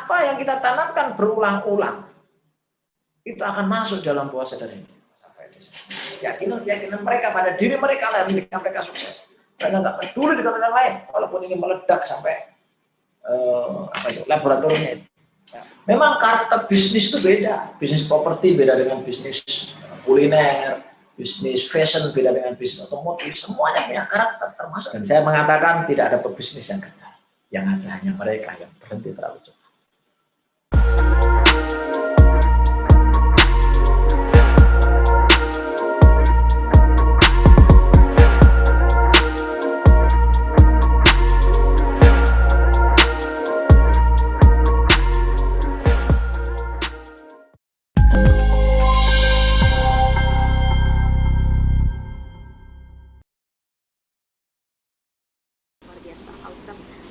apa yang kita tanamkan berulang-ulang itu akan masuk dalam puasa dari keyakinan mereka pada diri mereka lah yang mereka sukses. Mereka nggak peduli dengan orang lain, walaupun ini meledak sampai laboratoriumnya. Memang karakter bisnis itu beda. Bisnis properti beda dengan bisnis kuliner, bisnis fashion beda dengan bisnis otomotif. Semuanya punya karakter termasuk. Dan saya mengatakan tidak ada pebisnis yang gagal. Yang ada hanya mereka yang berhenti terlalu cepat.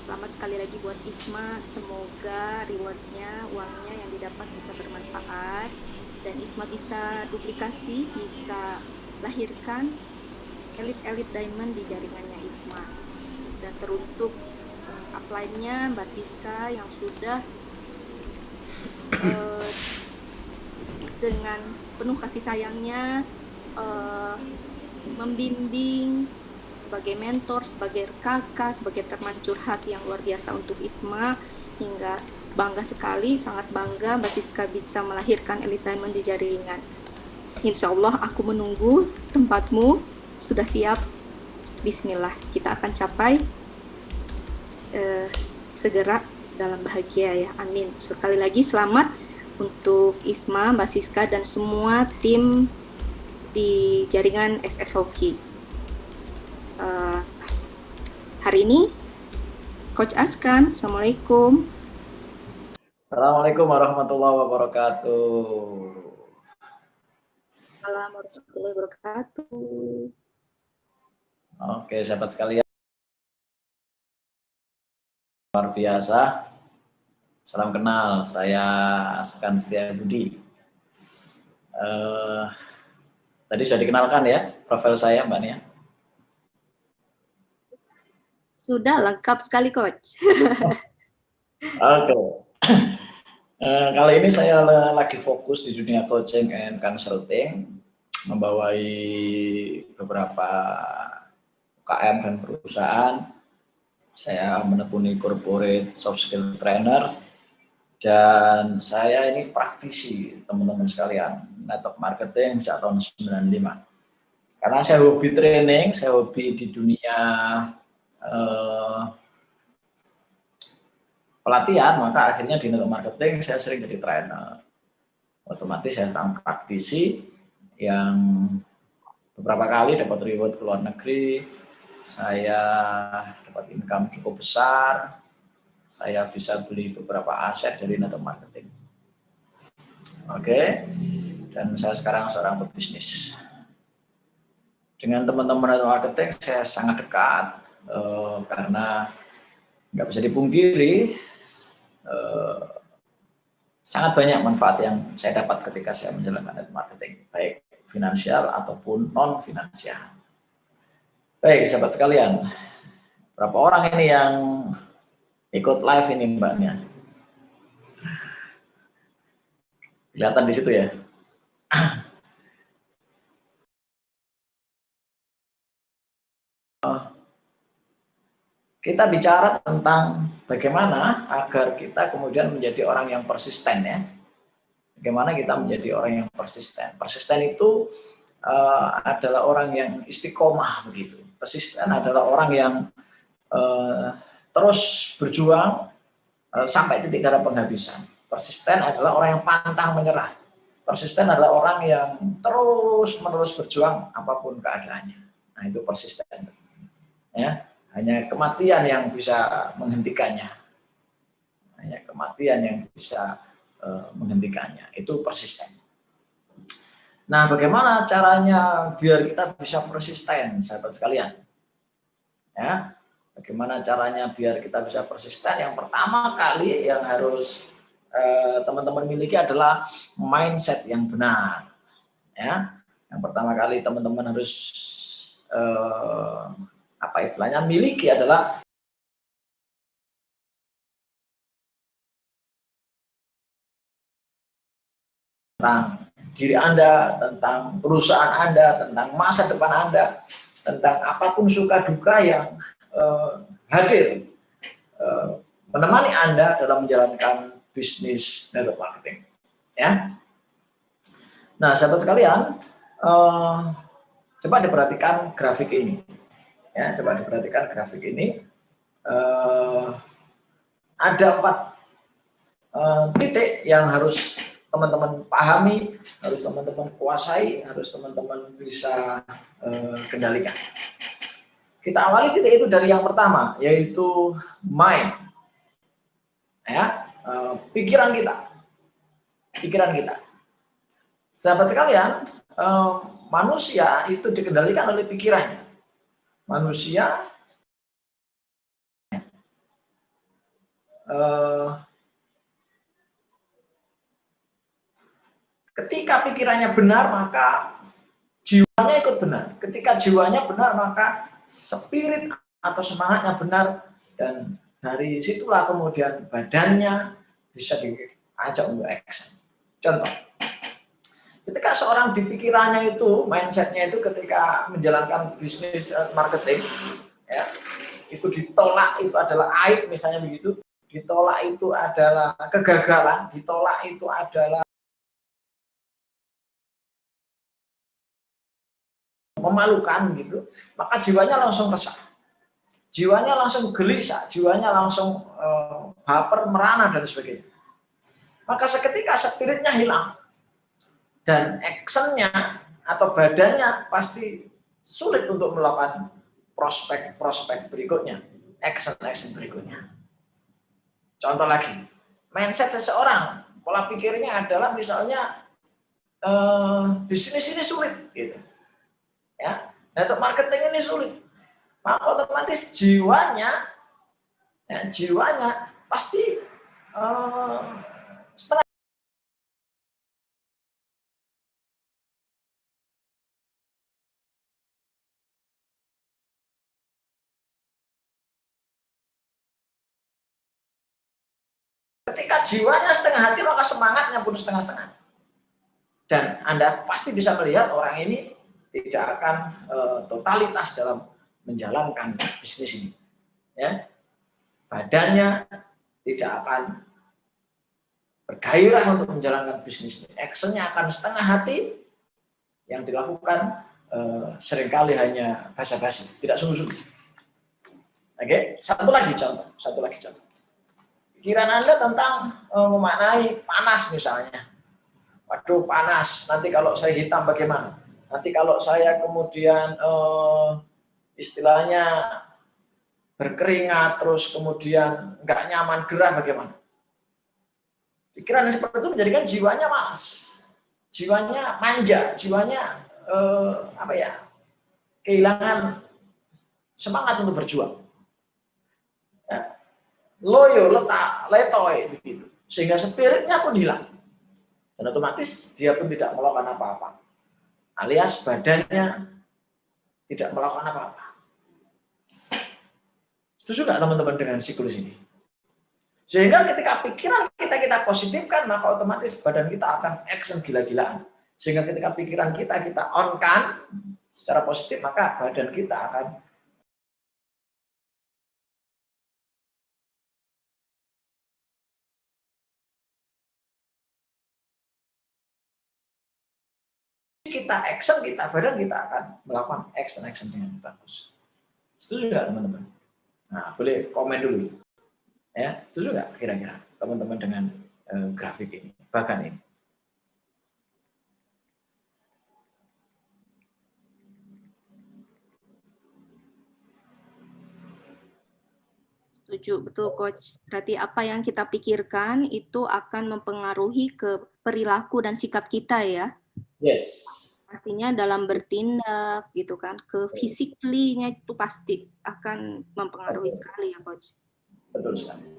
Selamat sekali lagi buat Isma, semoga rewardnya, uangnya yang didapat bisa bermanfaat dan Isma bisa duplikasi, bisa lahirkan elit-elit diamond di jaringannya Isma. Dan teruntuk upline-nya Mbak Siska yang sudah dengan penuh kasih sayangnya membimbing, sebagai mentor, sebagai kakak, sebagai teman curhat yang luar biasa untuk Isma, hingga bangga sekali, sangat bangga Mbak Siska bisa melahirkan elit diamond di jaringan. Insya Allah aku menunggu tempatmu, sudah siap. Bismillah, kita akan capai segera dalam bahagia ya, amin. Sekali lagi selamat untuk Isma, Mbak Siska dan semua tim di jaringan SS Hoki. Hari ini Coach Askan, Assalamualaikum. Assalamualaikum warahmatullahi wabarakatuh. Assalamualaikum warahmatullahi wabarakatuh. Oke, sahabat sekalian, luar biasa. Salam kenal, saya Askan Setiabudi. Tadi sudah dikenalkan ya profil saya, Mbak Nia? Sudah lengkap sekali, Coach. Oke. Kali ini saya lagi fokus di dunia coaching and consulting, membawai beberapa UKM dan perusahaan. Saya menekuni corporate soft skill trainer, dan saya ini praktisi, teman-teman sekalian, network marketing sejak tahun 95. Karena saya hobi training, saya hobi di dunia pelatihan, maka akhirnya di network marketing saya sering jadi trainer. Otomatis saya seorang praktisi yang beberapa kali dapat reward ke luar negeri, saya dapat income cukup besar, saya bisa beli beberapa aset dari network marketing. Oke, dan saya sekarang seorang pebisnis. Dengan teman-teman network marketing saya sangat dekat, karena nggak bisa dipungkiri, sangat banyak manfaat yang saya dapat ketika saya menjalankan network marketing, baik finansial ataupun non finansial. Baik, sahabat sekalian, berapa orang ini yang ikut live ini, Mbaknya? Kelihatan di situ ya. Kita bicara tentang bagaimana agar kita kemudian menjadi orang yang persisten ya. Bagaimana kita menjadi orang yang persisten. Persisten itu adalah orang yang istiqomah begitu. Persisten adalah orang yang terus berjuang sampai titik darah penghabisan. Persisten adalah orang yang pantang menyerah. Persisten adalah orang yang terus-menerus berjuang apapun keadaannya. Nah, itu persisten. Ya, hanya kematian yang bisa menghentikannya. Hanya kematian yang bisa menghentikannya. Itu persisten. Nah, bagaimana caranya biar kita bisa persisten, sahabat sekalian? Ya, bagaimana caranya biar kita bisa persisten? Yang pertama kali yang harus teman-teman miliki adalah mindset yang benar. Ya, yang pertama kali teman-teman harus apa istilahnya miliki adalah tentang diri Anda, tentang perusahaan Anda, tentang masa depan Anda, tentang apapun suka duka yang hadir menemani Anda dalam menjalankan bisnis network marketing. Ya. Nah, sahabat sekalian, coba diperhatikan grafik ini. Ya, coba diperhatikan grafik ini. Ada 4 titik yang harus teman-teman pahami, harus teman-teman kuasai, harus teman-teman bisa kendalikan. Kita awali titik itu dari yang pertama, yaitu mind, ya, pikiran kita. Sahabat sekalian, manusia itu dikendalikan oleh pikirannya. Manusia ketika pikirannya benar, maka jiwanya ikut benar. Ketika jiwanya benar, maka spirit atau semangatnya benar, dan dari situlah kemudian badannya bisa diajak untuk action. Contoh, ketika seorang di pikirannya itu, mindsetnya itu ketika menjalankan bisnis marketing, ya, itu ditolak itu adalah aib, misalnya begitu, ditolak itu adalah kegagalan, ditolak itu adalah memalukan gitu, maka jiwanya langsung resah, jiwanya langsung gelisah, jiwanya langsung baper, merana dan sebagainya. Maka seketika spiritnya hilang dan actionnya atau badannya pasti sulit untuk melakukan prospek berikutnya, action berikutnya. Contoh lagi, mindset seseorang, pola pikirnya adalah misalnya bisnis ini sulit gitu. Ya, network marketing ini sulit, maka otomatis jiwanya pasti setengah. Ketika jiwanya setengah hati, maka semangatnya pun setengah-setengah. Dan Anda pasti bisa melihat orang ini tidak akan totalitas dalam menjalankan bisnis ini. Ya. Badannya tidak akan bergairah untuk menjalankan bisnis ini. Actionnya akan setengah hati, yang dilakukan seringkali hanya basa-basi, tidak sungguh-sungguh. Oke, satu lagi contoh. Pikiran Anda tentang memaknai panas misalnya. Waduh, panas, nanti kalau saya hitam bagaimana? Nanti kalau saya kemudian istilahnya berkeringat, terus kemudian nggak nyaman, gerah, bagaimana? Pikiran yang seperti itu menjadikan jiwanya malas, jiwanya manja, jiwanya kehilangan semangat untuk berjuang. Ya. Loyo, letak, letoy, begitu. Sehingga spiritnya pun hilang. Dan otomatis dia pun tidak melakukan apa-apa. Alias badannya tidak melakukan apa-apa. Setuju nggak teman-teman dengan siklus ini? Sehingga ketika pikiran kita positifkan, maka otomatis badan kita akan action gila-gilaan. Sehingga ketika pikiran kita on-kan secara positif, maka badan kita akan badan kita akan melakukan action dengan bagus. Setuju nggak teman-teman? Nah, boleh komen dulu. Ya, setuju nggak kira-kira teman-teman dengan grafik ini, bahkan ini? Setuju, betul Coach. Berarti apa yang kita pikirkan itu akan mempengaruhi ke perilaku dan sikap kita ya. Yes. Artinya dalam bertindak gitu kan, ke physically-nya itu pasti akan mempengaruhi sekali ya Coach. Betul sekali.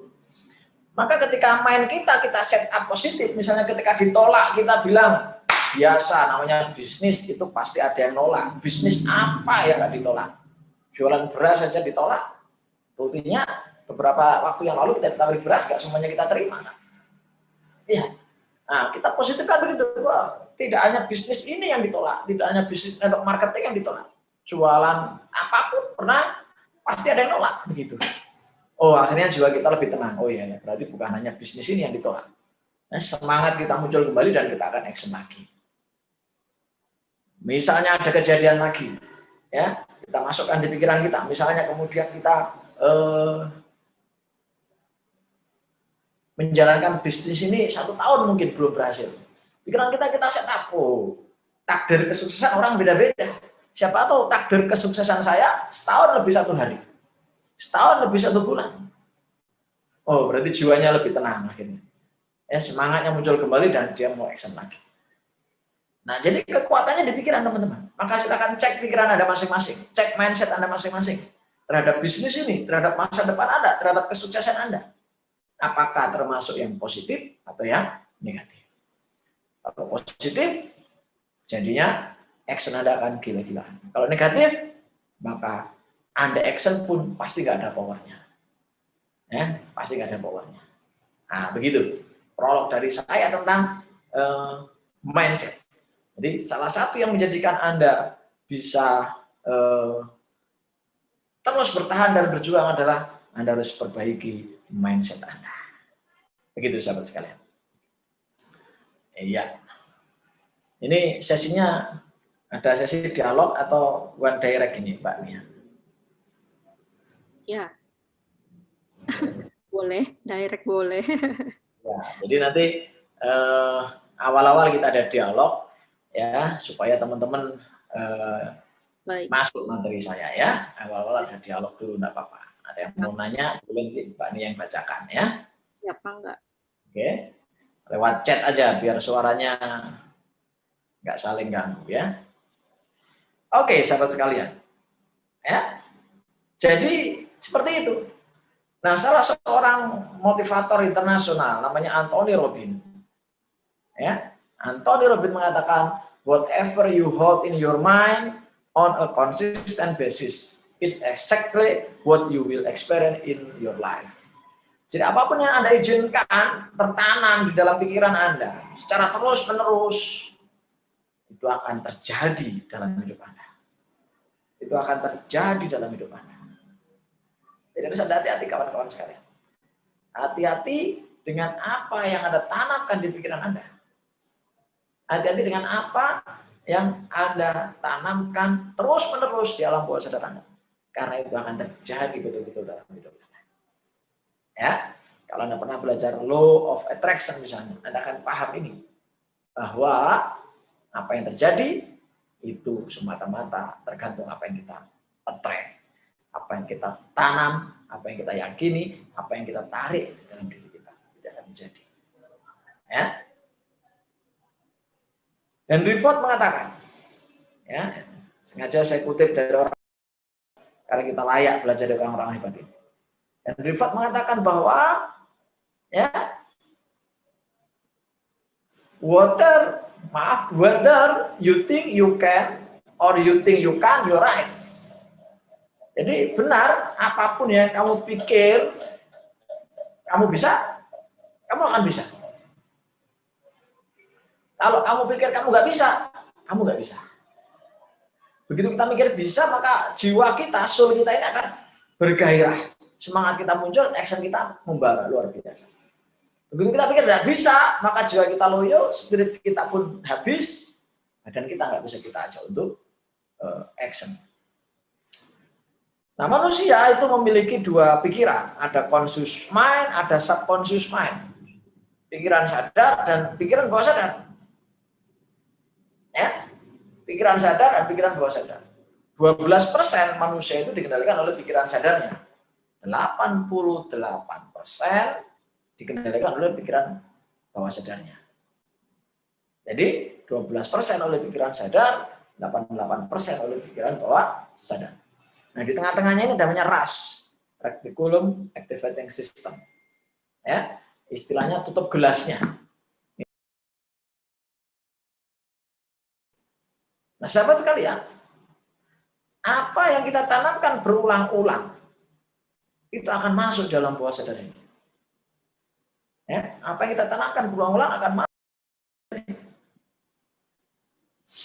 Maka ketika main kita set up positif, misalnya ketika ditolak kita bilang biasa, namanya bisnis itu pasti ada yang nolak. Bisnis apa yang nggak ditolak? Jualan beras saja ditolak. Buktinya beberapa waktu yang lalu kita ditawari beras, nggak semuanya kita terima. Kan? Iya, Nah, kita positifkan begitu. Wah, tidak hanya bisnis ini yang ditolak, tidak hanya bisnis network marketing yang ditolak. Jualan apapun pernah pasti ada yang nolak begitu. Oh, akhirnya jiwa kita lebih tenang. Oh iya, berarti bukan hanya bisnis ini yang ditolak. Nah, semangat kita muncul kembali dan kita akan action lagi. Misalnya ada kejadian lagi, ya kita masukkan di pikiran kita. Misalnya kemudian kita menjalankan bisnis ini 1 tahun mungkin belum berhasil. Pikiran kita set up, oh, takdir kesuksesan orang beda-beda. Siapa tahu takdir kesuksesan saya setahun lebih 1 hari, setahun lebih 1 bulan. Oh, berarti jiwanya lebih tenang akhirnya. Ya, semangatnya muncul kembali dan dia mau action lagi. Nah, jadi kekuatannya di pikiran teman-teman. Maka silakan cek pikiran Anda masing-masing, cek mindset Anda masing-masing terhadap bisnis ini, terhadap masa depan Anda, terhadap kesuksesan Anda. Apakah termasuk yang positif atau yang negatif? Kalau positif, jadinya action Anda akan gila-gilaan. Kalau negatif, maka Anda action pun pasti nggak ada powernya. Ya, pasti nggak ada powernya. Nah, begitu. Prolog dari saya tentang mindset. Jadi salah satu yang menjadikan Anda bisa terus bertahan dan berjuang adalah Anda harus perbaiki mindset Anda. Begitu sahabat sekalian. Iya. Ini sesinya ada sesi dialog atau one direct ini, Mbak Mia? Ya. Boleh, direct boleh. Ya, jadi nanti awal-awal kita ada dialog ya supaya teman-teman masuk materi saya ya. Awal-awal ada dialog dulu, enggak apa-apa. Ada yang mau nanya, boleh Mbak Mia yang bacakan ya. Siapa enggak? Oke. Lewat chat aja biar suaranya nggak saling ganggu ya. Oke, sahabat sekalian. Ya. Jadi seperti itu. Nah, salah seorang motivator internasional namanya Anthony Robbins. Ya. Anthony Robbins mengatakan, whatever you hold in your mind on a consistent basis is exactly what you will experience in your life. Jadi apapun yang Anda izinkan tertanam di dalam pikiran Anda secara terus-menerus, itu akan terjadi dalam hidup Anda. Itu akan terjadi dalam hidup Anda. Jadi harus hati-hati kawan-kawan sekalian. Hati-hati dengan apa yang Anda tanamkan di pikiran Anda. Hati-hati dengan apa yang Anda tanamkan terus-menerus di alam bawah sadar Anda. Karena itu akan terjadi betul-betul dalam hidup Anda. Ya, kalau Anda pernah belajar law of attraction misalnya, Anda akan paham ini. Bahwa apa yang terjadi itu semata-mata tergantung apa yang kita attract, apa yang kita tanam, apa yang kita yakini, apa yang kita tarik dalam diri kita, itu akan terjadi. Ya. Henry Ford mengatakan, ya, sengaja saya kutip dari orang karena kita layak belajar dari orang-orang hebat ini. Henry Ford mengatakan bahwa, ya, whether you think you can or you think you can, you're right. Jadi benar, apapun yang kamu pikir kamu bisa, kamu akan bisa. Kalau kamu pikir kamu nggak bisa, kamu nggak bisa. Begitu kita mikir bisa, maka jiwa kita, soul kita ini akan bergairah. Semangat kita muncul, action kita membara luar biasa. Begitu kita pikir tidak bisa, maka jiwa kita loyo, spirit kita pun habis, badan kita nggak bisa kita ajak untuk action. Nah, manusia itu memiliki 2 pikiran, ada conscious mind, ada subconscious mind. Pikiran sadar dan pikiran bawah sadar. Ya, pikiran sadar dan pikiran bawah sadar. 12% manusia itu dikendalikan oleh pikiran sadarnya. 88% dikendalikan oleh pikiran bawah sadarnya. Jadi 12% oleh pikiran sadar, 88% oleh pikiran bawah sadar. Nah, di tengah-tengahnya ini namanya RAS, Reticulum Activating System. Ya, istilahnya tutup gelasnya. Nah, sahabat sekalian, apa yang kita tanamkan berulang-ulang itu akan masuk dalam bawah sadar ini. Ya, apa yang kita tanamkan berulang-ulang akan masuk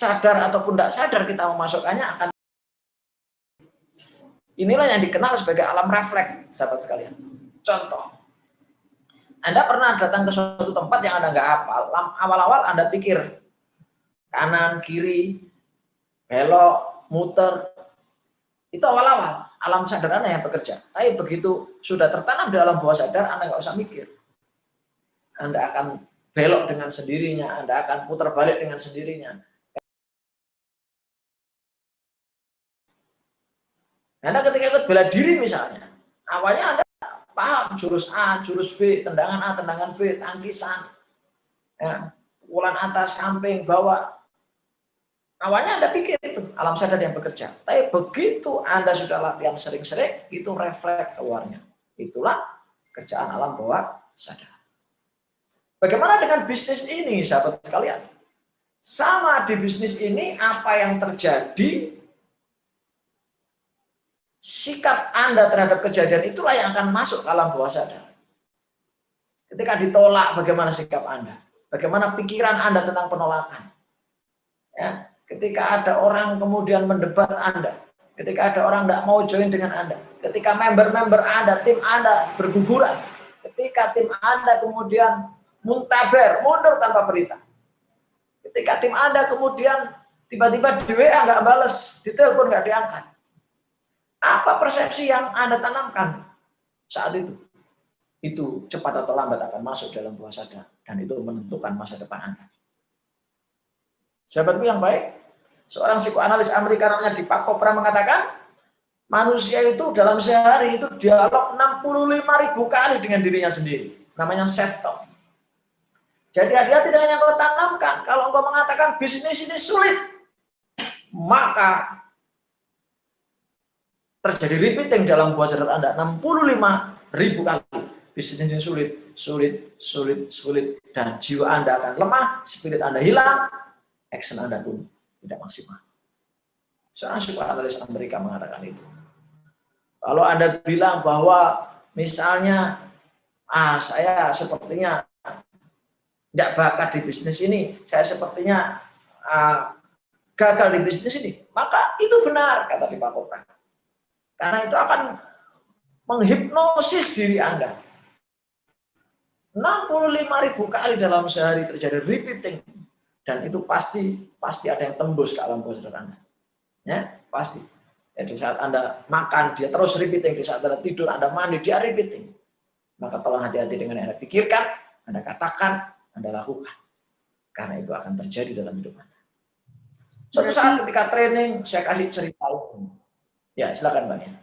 sadar ataupun tidak sadar kita memasukkannya akan. Inilah yang dikenal sebagai alam refleks, sahabat sekalian. Contoh, Anda pernah datang ke suatu tempat yang Anda nggak hafal, awal-awal Anda pikir kanan, kiri, belok, muter, itu awal-awal, alam sadar Anda yang bekerja. Tapi begitu sudah tertanam di alam bawah sadar, Anda nggak usah mikir. Anda akan belok dengan sendirinya, Anda akan putar balik dengan sendirinya. Anda ketika ikut bela diri misalnya, awalnya Anda paham jurus A, jurus B, tendangan A, tendangan B, tangkisan, ya, pukulan atas, samping, bawah. Awalnya Anda pikir itu alam sadar yang bekerja. Tapi begitu Anda sudah latihan sering-sering, itu refleks keluarnya. Itulah kerjaan alam bawah sadar. Bagaimana dengan bisnis ini, sahabat sekalian? Sama di bisnis ini, apa yang terjadi, sikap Anda terhadap kejadian itulah yang akan masuk ke alam bawah sadar. Ketika ditolak, bagaimana sikap Anda? Bagaimana pikiran Anda tentang penolakan? Ya, ketika ada orang kemudian mendebat Anda, ketika ada orang tidak mau join dengan Anda, ketika member-member Anda, tim Anda berguguran, ketika tim Anda kemudian muntaber, mundur tanpa perintah, ketika tim Anda kemudian tiba-tiba di WA nggak balas, di telepon nggak diangkat. Apa persepsi yang Anda tanamkan saat itu? Itu cepat atau lambat akan masuk dalam bawah sadar. Dan itu menentukan masa depan Anda. Sahabatku yang baik, seorang psikoanalis Amerika namanya Deepak Chopra mengatakan, manusia itu dalam sehari itu dialog 65.000 kali dengan dirinya sendiri. Namanya self-talk. Jadi hati-hati dengan yang kau tanamkan. Kalau engkau mengatakan bisnis ini sulit, maka terjadi repeating dalam bawah sadar Anda 65.000 kali. Bisnis ini sulit, sulit, sulit, sulit. Dan jiwa Anda akan lemah, spirit Anda hilang, action Anda pun tidak maksimal. Seorang psikoanalis Amerika mengatakan itu. Kalau Anda bilang bahwa misalnya, saya sepertinya tidak bakat di bisnis ini, saya sepertinya gagal di bisnis ini, maka itu benar, kata Deepak Chopra. Karena itu akan menghipnosis diri Anda. 65.000 kali dalam sehari terjadi repeating. Dan itu pasti ada yang tembus ke alam bawah sadar Anda. Ya, pasti. Jadi saat Anda makan, dia terus repeating. Di saat Anda tidur, Anda mandi, dia repeating. Maka tolong hati-hati dengan yang Anda pikirkan, Anda katakan, Anda lakukan. Karena itu akan terjadi dalam hidup Anda. Suatu saat ketika training, saya kasih cerita itu. Ya, silakan Mbak.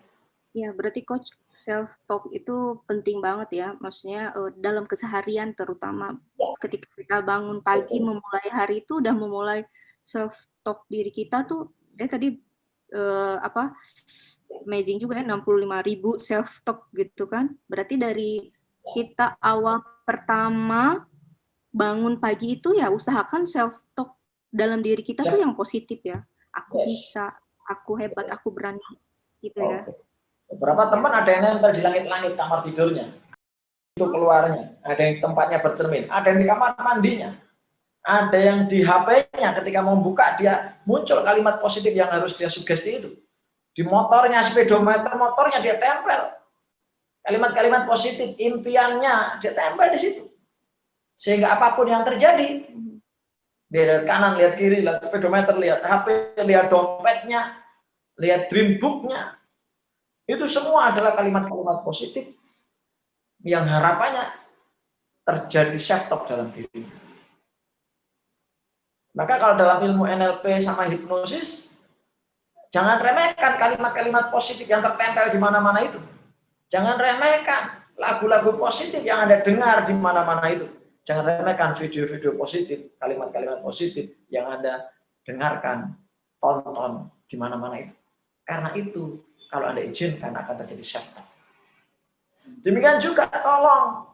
Ya, berarti coach, self talk itu penting banget ya. Maksudnya dalam keseharian, terutama ketika kita bangun pagi memulai hari itu udah memulai self talk diri kita tuh. Saya tadi amazing juga ya, 65.000 self talk gitu kan. Berarti dari kita awal pertama bangun pagi itu ya usahakan self talk dalam diri kita tuh yang positif ya. Aku bisa, aku hebat, aku berani, gitu ya. Beberapa teman ada yang nempel di langit-langit kamar tidurnya, itu keluarnya, ada yang tempatnya bercermin, ada yang di kamar mandinya, ada yang di HP-nya ketika mau buka dia muncul kalimat positif yang harus dia sugesti itu. Di motornya, speedometer motornya dia tempel kalimat-kalimat positif, impiannya dia tempel di situ. Sehingga apapun yang terjadi, dia lihat kanan, lihat kiri, lihat speedometer, lihat HP, lihat dompetnya, lihat dream book-nya. Itu semua adalah kalimat-kalimat positif yang harapannya terjadi self-talk dalam diri. Maka kalau dalam ilmu NLP sama hipnosis, jangan remehkan kalimat-kalimat positif yang tertempel di mana-mana itu. Jangan remehkan lagu-lagu positif yang Anda dengar di mana-mana itu. Jangan remehkan video-video positif, kalimat-kalimat positif yang Anda dengarkan, tonton di mana-mana itu. Karena itu, kalau Anda izinkan akan terjadi self-talk. Demikian juga tolong,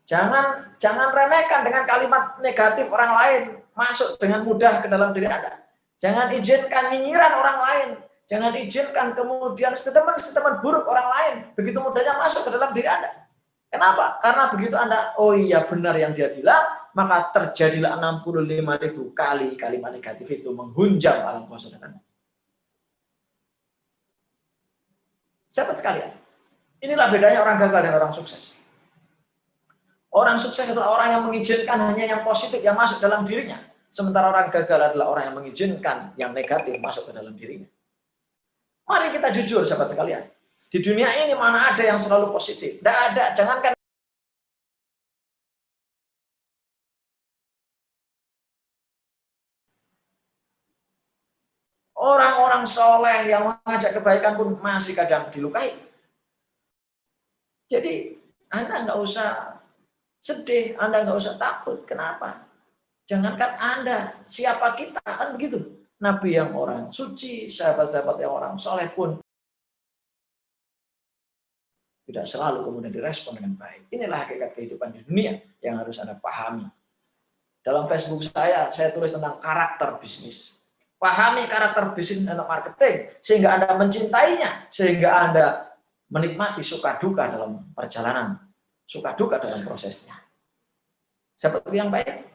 jangan remehkan dengan kalimat negatif orang lain masuk dengan mudah ke dalam diri Anda. Jangan izinkan nyinyiran orang lain. Jangan izinkan kemudian statement buruk orang lain begitu mudahnya masuk ke dalam diri Anda. Kenapa? Karena begitu Anda, oh iya benar yang dia bilang, maka terjadilah 65.000 kali kalimat negatif itu menghunjam alam bawah sadar Anda. Sahabat sekalian, inilah bedanya orang gagal dan orang sukses. Orang sukses adalah orang yang mengizinkan hanya yang positif yang masuk dalam dirinya. Sementara orang gagal adalah orang yang mengizinkan yang negatif masuk ke dalam dirinya. Mari kita jujur sahabat sekalian. Di dunia ini mana ada yang selalu positif? Tidak ada. Jangankan orang-orang soleh yang mengajak kebaikan pun masih kadang dilukai. Jadi Anda nggak usah sedih, Anda nggak usah takut. Kenapa? Jangankan Anda, siapa kita, kan begitu. Nabi yang orang suci, sahabat-sahabat yang orang soleh pun tidak selalu kemudian direspon dengan baik. Inilah hakikat kehidupan di dunia yang harus Anda pahami. Dalam Facebook saya tulis tentang karakter bisnis. Pahami karakter bisnis dan marketing, sehingga Anda mencintainya, sehingga Anda menikmati suka duka dalam perjalanan, suka duka dalam prosesnya. Seperti yang baik.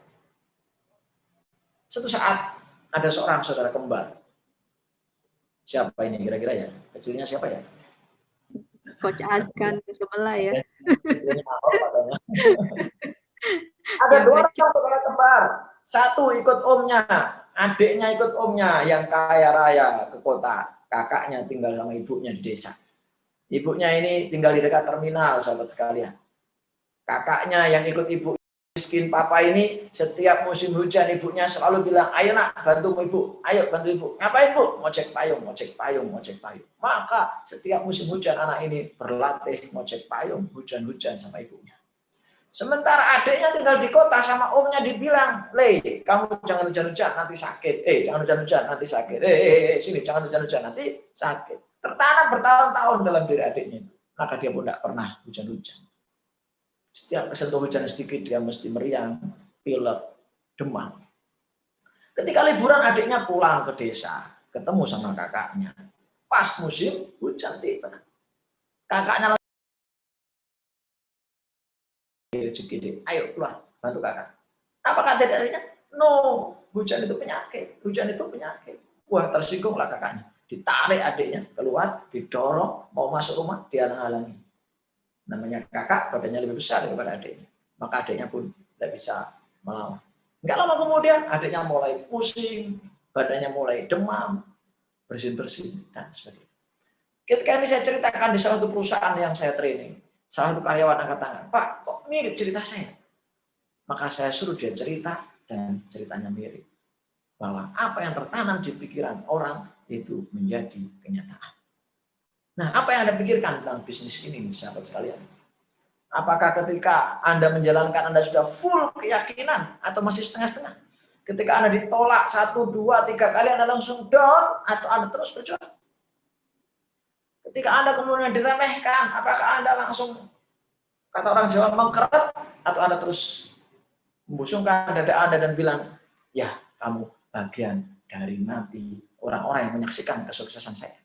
Suatu saat ada seorang saudara kembar. Siapa ini kira-kira ya? Kecilnya siapa ya? Coach Azkan ke sebelah ya. Ada dua orang saudara kembar. Satu ikut omnya, adiknya ikut omnya yang kaya raya ke kota. Kakaknya tinggal sama ibunya di desa. Ibunya ini tinggal di dekat terminal, sahabat sekalian. Kakaknya yang ikut ibu miskin papa ini, setiap musim hujan ibunya selalu bilang, ayo nak bantu ibu, ayo bantu ibu. Ngapain bu? Ngojek payung, ngojek payung, ngojek payung. Maka setiap musim hujan anak ini berlatih ngojek payung, hujan-hujan sama ibunya. Sementara adiknya tinggal di kota sama omnya dibilang, Le, kamu jangan hujan-hujan nanti sakit. Jangan hujan-hujan nanti sakit. Sini jangan hujan-hujan nanti sakit. Tertanam bertahun-tahun dalam diri adiknya. Maka dia pun tidak pernah hujan-hujan. Setiap kesentuh hujan sedikit dia mesti meriang, pilek, demam. Ketika liburan adiknya pulang ke desa, ketemu sama kakaknya. Pas musim hujan tiba. Kakaknya rezeki deh, ayo keluar bantu kakak. Apa kata adiknya? No, hujan itu penyakit, hujan itu penyakit. Wah, tersinggunglah kakaknya. Ditarik adiknya keluar, didorong mau masuk rumah, dihalang-halangi. Namanya kakak badannya lebih besar daripada adiknya, maka adiknya pun tidak bisa melawan. Enggak lama kemudian adiknya mulai pusing, badannya mulai demam, bersin-bersin dan sebagainya. Ketika ini saya ceritakan di salah satu perusahaan yang saya training, salah satu karyawan angkat tangan, Pak, kok mirip cerita saya? Maka saya suruh dia cerita dan ceritanya mirip. Bahwa apa yang tertanam di pikiran orang itu menjadi kenyataan. Nah, apa yang Anda pikirkan tentang bisnis ini, sahabat sekalian? Apakah ketika Anda menjalankan Anda sudah full keyakinan atau masih setengah-setengah? Ketika Anda ditolak 1, 2, 3 kali Anda langsung down atau Anda terus berjuang? Ketika Anda kemudian diremehkan, apakah Anda langsung, kata orang Jawa, mengkeret atau Anda terus membusungkan dada Anda dan bilang, ya kamu bagian dari nanti orang-orang yang menyaksikan kesuksesan saya.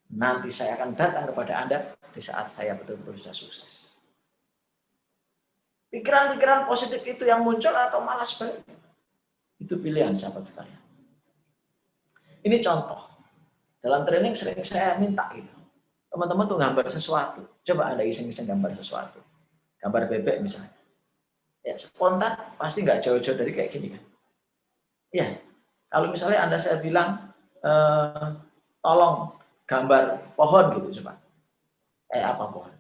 Nanti saya akan datang kepada Anda di saat saya betul-betul sudah sukses. Pikiran-pikiran positif itu yang muncul atau malah sebaliknya? Itu pilihan sahabat sekalian. Ini contoh. Dalam training sering saya minta gitu. Teman-teman tuh gambar sesuatu. Coba Anda iseng-iseng gambar sesuatu. Gambar bebek misalnya. Ya, spontan pasti nggak jauh-jauh dari kayak gini kan. Ya, kalau misalnya Anda saya bilang tolong gambar pohon gitu coba. Kayak apa pohon?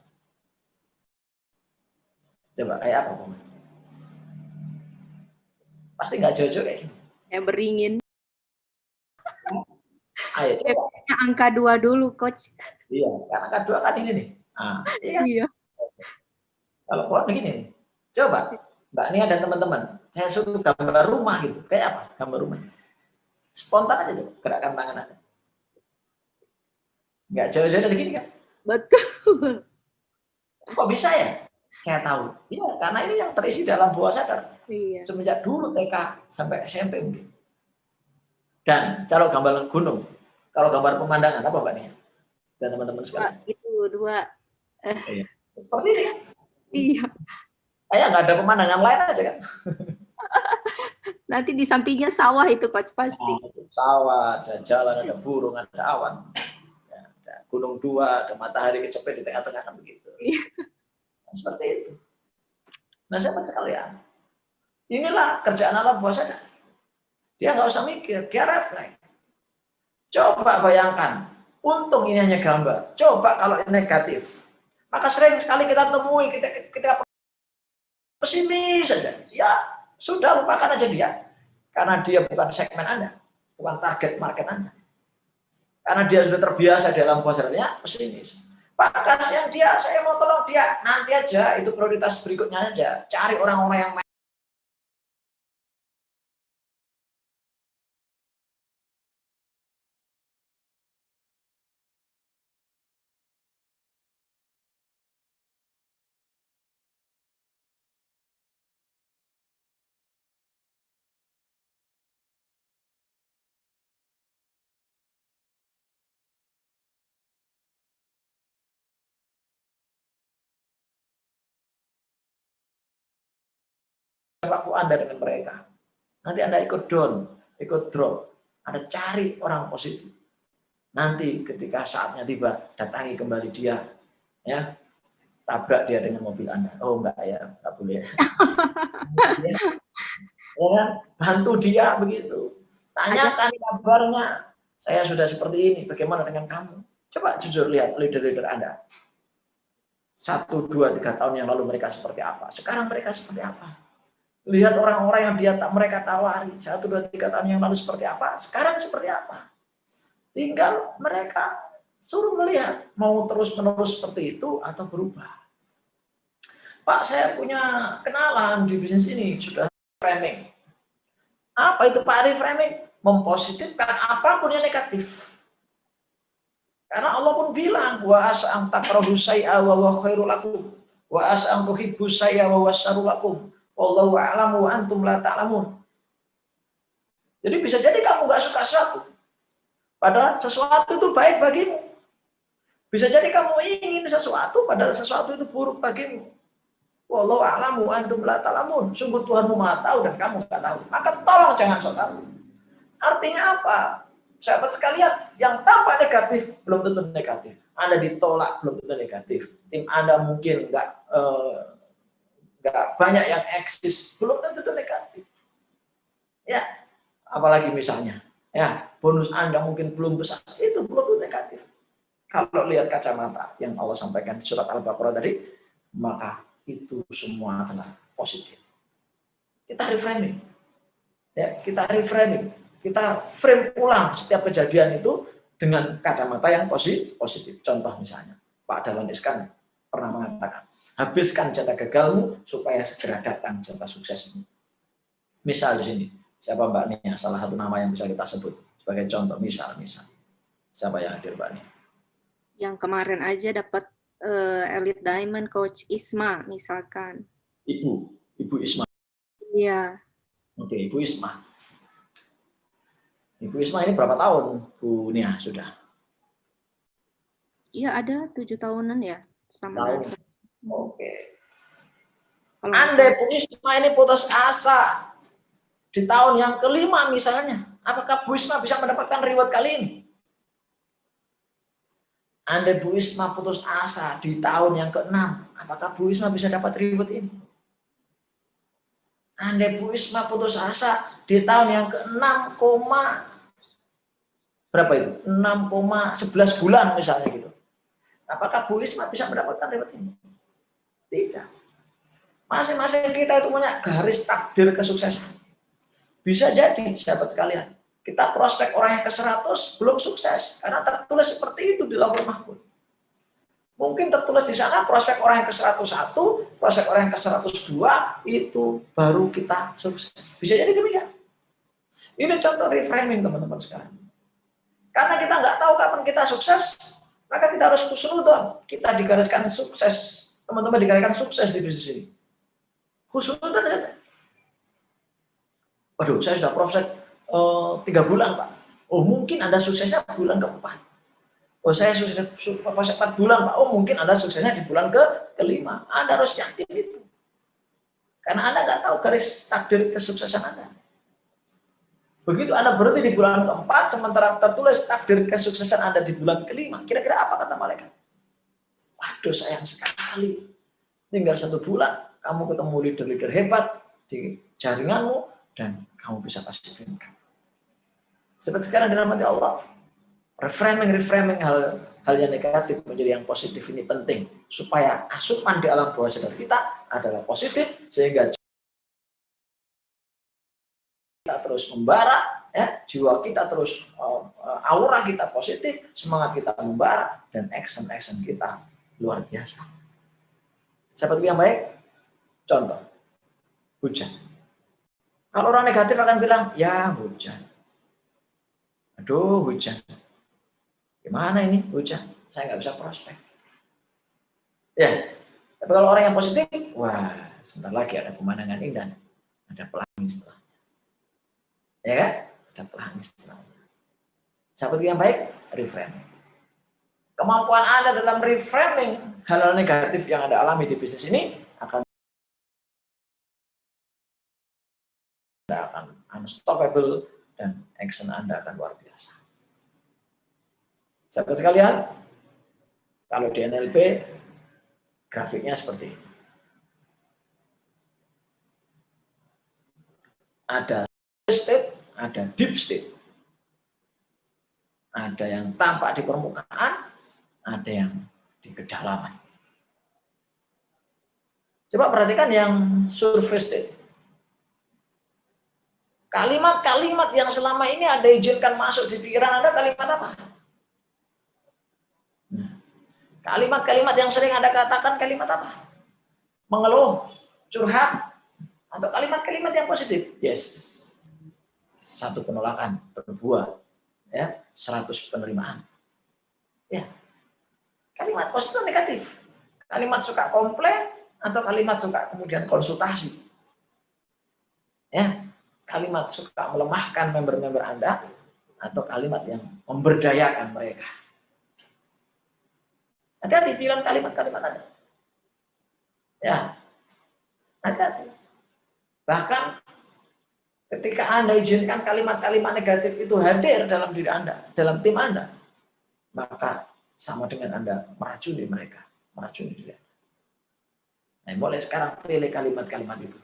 Coba kayak apa pohon? Pasti nggak jauh-jauh kayak gini. Yang beringin. Ayo coba. Angka 2 dulu, Coach. Iya, karena angka 2 kan ini nih. Nah, iya. Kalau pohon begini nih. Coba, Mbak Nia dan teman-teman, saya suruh gambar rumah gitu. Kayak apa gambar rumah? Spontan aja coba, gerakan tangan Anda. Nggak jauh-jauh dari gini kan? Betul. Kok bisa ya? Saya tahu. Iya, karena ini yang terisi dalam bawah sadar. Iya. Semenjak dulu TK sampai SMP mungkin. Dan kalau gambar gunung, kalau gambar pemandangan apa Mbak Nia? Dan teman-teman sekalian. Itu 2. Seperti ini. Iya. Kayak nggak ada pemandangan lain aja kan. Nanti di sampingnya sawah itu coach pasti. Nah, sawah, ada jalan, ada burung, ada awan, ya, ada gunung dua, ada matahari kecepet di tengah-tengah kan begitu. Nah, seperti itu. Nah, sahabat sekalian, inilah kerjaan Allah bawah sadar. Dia nggak usah mikir, dia refleks. Coba bayangkan, untung ini hanya gambar. Coba kalau ini negatif, maka sering sekali kita temui kita pesimis saja. Ya sudah, lupakan aja dia, karena dia bukan segmen Anda, bukan target market Anda. Karena dia sudah terbiasa dalam pasarnya pesimis. Pak, kasihan dia, saya mau tolong dia, nanti aja, itu prioritas berikutnya aja. Cari orang-orang yang waktu Anda dengan mereka. Nanti Anda ikut down, ikut drop. Anda cari orang positif. Nanti ketika saatnya tiba, datangi kembali dia, ya, tabrak dia dengan mobil Anda. Oh enggak ya, enggak boleh. Ya, kan? Bantu dia begitu. Tanyakan kabarnya. Saya sudah seperti ini, bagaimana dengan kamu? Coba jujur lihat leader-leader Anda. 1, 2, 3 tahun yang lalu mereka seperti apa? Sekarang mereka seperti apa? Lihat orang-orang yang mereka tawari 1, 2, 3 tahun yang lalu seperti apa, sekarang seperti apa. Tinggal mereka suruh melihat mau terus-menerus seperti itu atau berubah. Pak, saya punya kenalan di bisnis ini, sudah framing. Apa itu Pak reframing? Mempositifkan apapun yang negatif. Karena Allah pun bilang, wa as'am takrahu syai'a wa huwa khairul lakum, wa as'am tuhibbu syai'a wa huwa syarrul lakum. Wallahu a'lamu wa antum la ta'lamun. Jadi bisa jadi kamu nggak suka sesuatu, padahal sesuatu itu baik bagimu. Bisa jadi kamu ingin sesuatu, padahal sesuatu itu buruk bagimu. Wallahu a'lamu wa antum la ta'lamun. Sungguh Tuhanmu Maha tahu dan kamu nggak tahu. Maka tolong jangan sok tahu. Artinya apa? Sahabat sekalian, yang tampak negatif belum tentu negatif. Anda ditolak belum tentu negatif. Tim Anda mungkin nggak banyak yang eksis, belum tentu negatif. Ya, apalagi misalnya, ya bonus Anda mungkin belum besar, itu belum tentu negatif. Kalau lihat kacamata yang Allah sampaikan di surat Al-Baqarah tadi, maka itu semua adalah positif. Kita reframing, ya kita reframing, kita frame ulang setiap kejadian itu dengan kacamata yang positif. Contoh misalnya, Pak Dahlan Iskan pernah mengatakan, habiskan jatah gagalmu supaya segera datang jatah suksesmu. Misal di sini, siapa Mbak Nia? Salah satu nama yang bisa kita sebut sebagai contoh. Misal. Siapa yang hadir Mbak Nia? Yang kemarin aja dapat Elite Diamond Coach Isma misalkan. Ibu Isma. Iya. Oke, Ibu Isma. Ibu Isma ini berapa tahun Bu Nia sudah? Iya ada 7 tahunan ya sama. Oke. Andai Bu Isma ini putus asa di tahun yang kelima misalnya, apakah Bu Isma bisa mendapatkan reward kali ini? Andai Bu Isma putus asa di tahun yang ke-6, apakah Bu Isma bisa dapat reward ini? Andai Bu Isma putus asa di tahun yang ke-6, berapa itu? 6,11 bulan misalnya gitu. Apakah Bu Isma bisa mendapatkan reward ini? Tidak. Masing-masing kita itu punya garis takdir kesuksesan. Bisa jadi, sahabat sekalian, kita prospek orang yang ke-100 belum sukses karena tertulis seperti itu di Lauhul Mahfuz. Mungkin tertulis di sana prospek orang yang ke-101, prospek orang yang ke-102 itu baru kita sukses. Bisa jadi demikian. Ini contoh reframing teman-teman sekarang. Karena kita nggak tahu kapan kita sukses, maka kita harus husnudon. Kita digariskan sukses, teman-teman digariskan sukses di bisnis ini. Husnudon saja. Waduh, saya sudah proses 3 bulan, Pak. Oh, mungkin Anda suksesnya bulan ke-4. Oh, saya sukses proses 4 bulan, Pak. Oh, mungkin Anda suksesnya di bulan ke-5. Anda harus yakin itu. Karena Anda nggak tahu garis takdir kesuksesan Anda. Begitu Anda berhenti di bulan keempat, sementara tertulis takdir kesuksesan Anda di bulan kelima, kira-kira apa kata malaikat? Waduh, sayang sekali. Tinggal 1 bulan, kamu ketemu leader-leader hebat di jaringanmu, dan kamu bisa kasih income. Seperti sekarang dalam hati Allah, reframing hal yang negatif menjadi yang positif ini penting, supaya asupan di alam bawah sadar kita adalah positif, sehingga kita terus membara, ya, jiwa kita terus, aura kita positif, semangat kita membara, dan action kita luar biasa. Seperti yang baik, contoh, hujan. Kalau orang negatif akan bilang, ya hujan. Aduh hujan. Gimana ini hujan? Saya nggak bisa prospek. Ya, tapi kalau orang yang positif, wah sebentar lagi ada pemandangan indah, ada pelangi setelah. Ya kan? Ada pelangi setelahnya. Seperti yang baik, reframing. Kemampuan Anda dalam reframing hal-hal negatif yang Anda alami di bisnis ini akan unstoppable, dan action Anda akan luar biasa. Sahabat sekalian, kalau di NLP grafiknya seperti ini. Ada state, ada deep state. Ada yang tampak di permukaan, ada yang di kedalaman. Coba perhatikan yang surface state. Kalimat-kalimat yang selama ini Anda izinkan masuk di pikiran Anda, kalimat apa? Kalimat-kalimat yang sering Anda katakan, kalimat apa? Mengeluh, curhat, atau kalimat-kalimat yang positif? Yes. 1 penolakan, berbuah, ya, 100 penerimaan. Ya. Kalimat positif atau negatif? Kalimat suka komplain atau kalimat suka kemudian konsultasi? Ya. Kalimat suka melemahkan member-member Anda atau kalimat yang memberdayakan mereka? Hati-hati bilang kalimat-kalimat Anda. Ya. Hati-hati. Bahkan ketika Anda izinkan kalimat-kalimat negatif itu hadir dalam diri Anda, dalam tim Anda, maka sama dengan Anda meracuni mereka, meracuni diri Anda. Nah, mulai sekarang pilih kalimat-kalimat itu.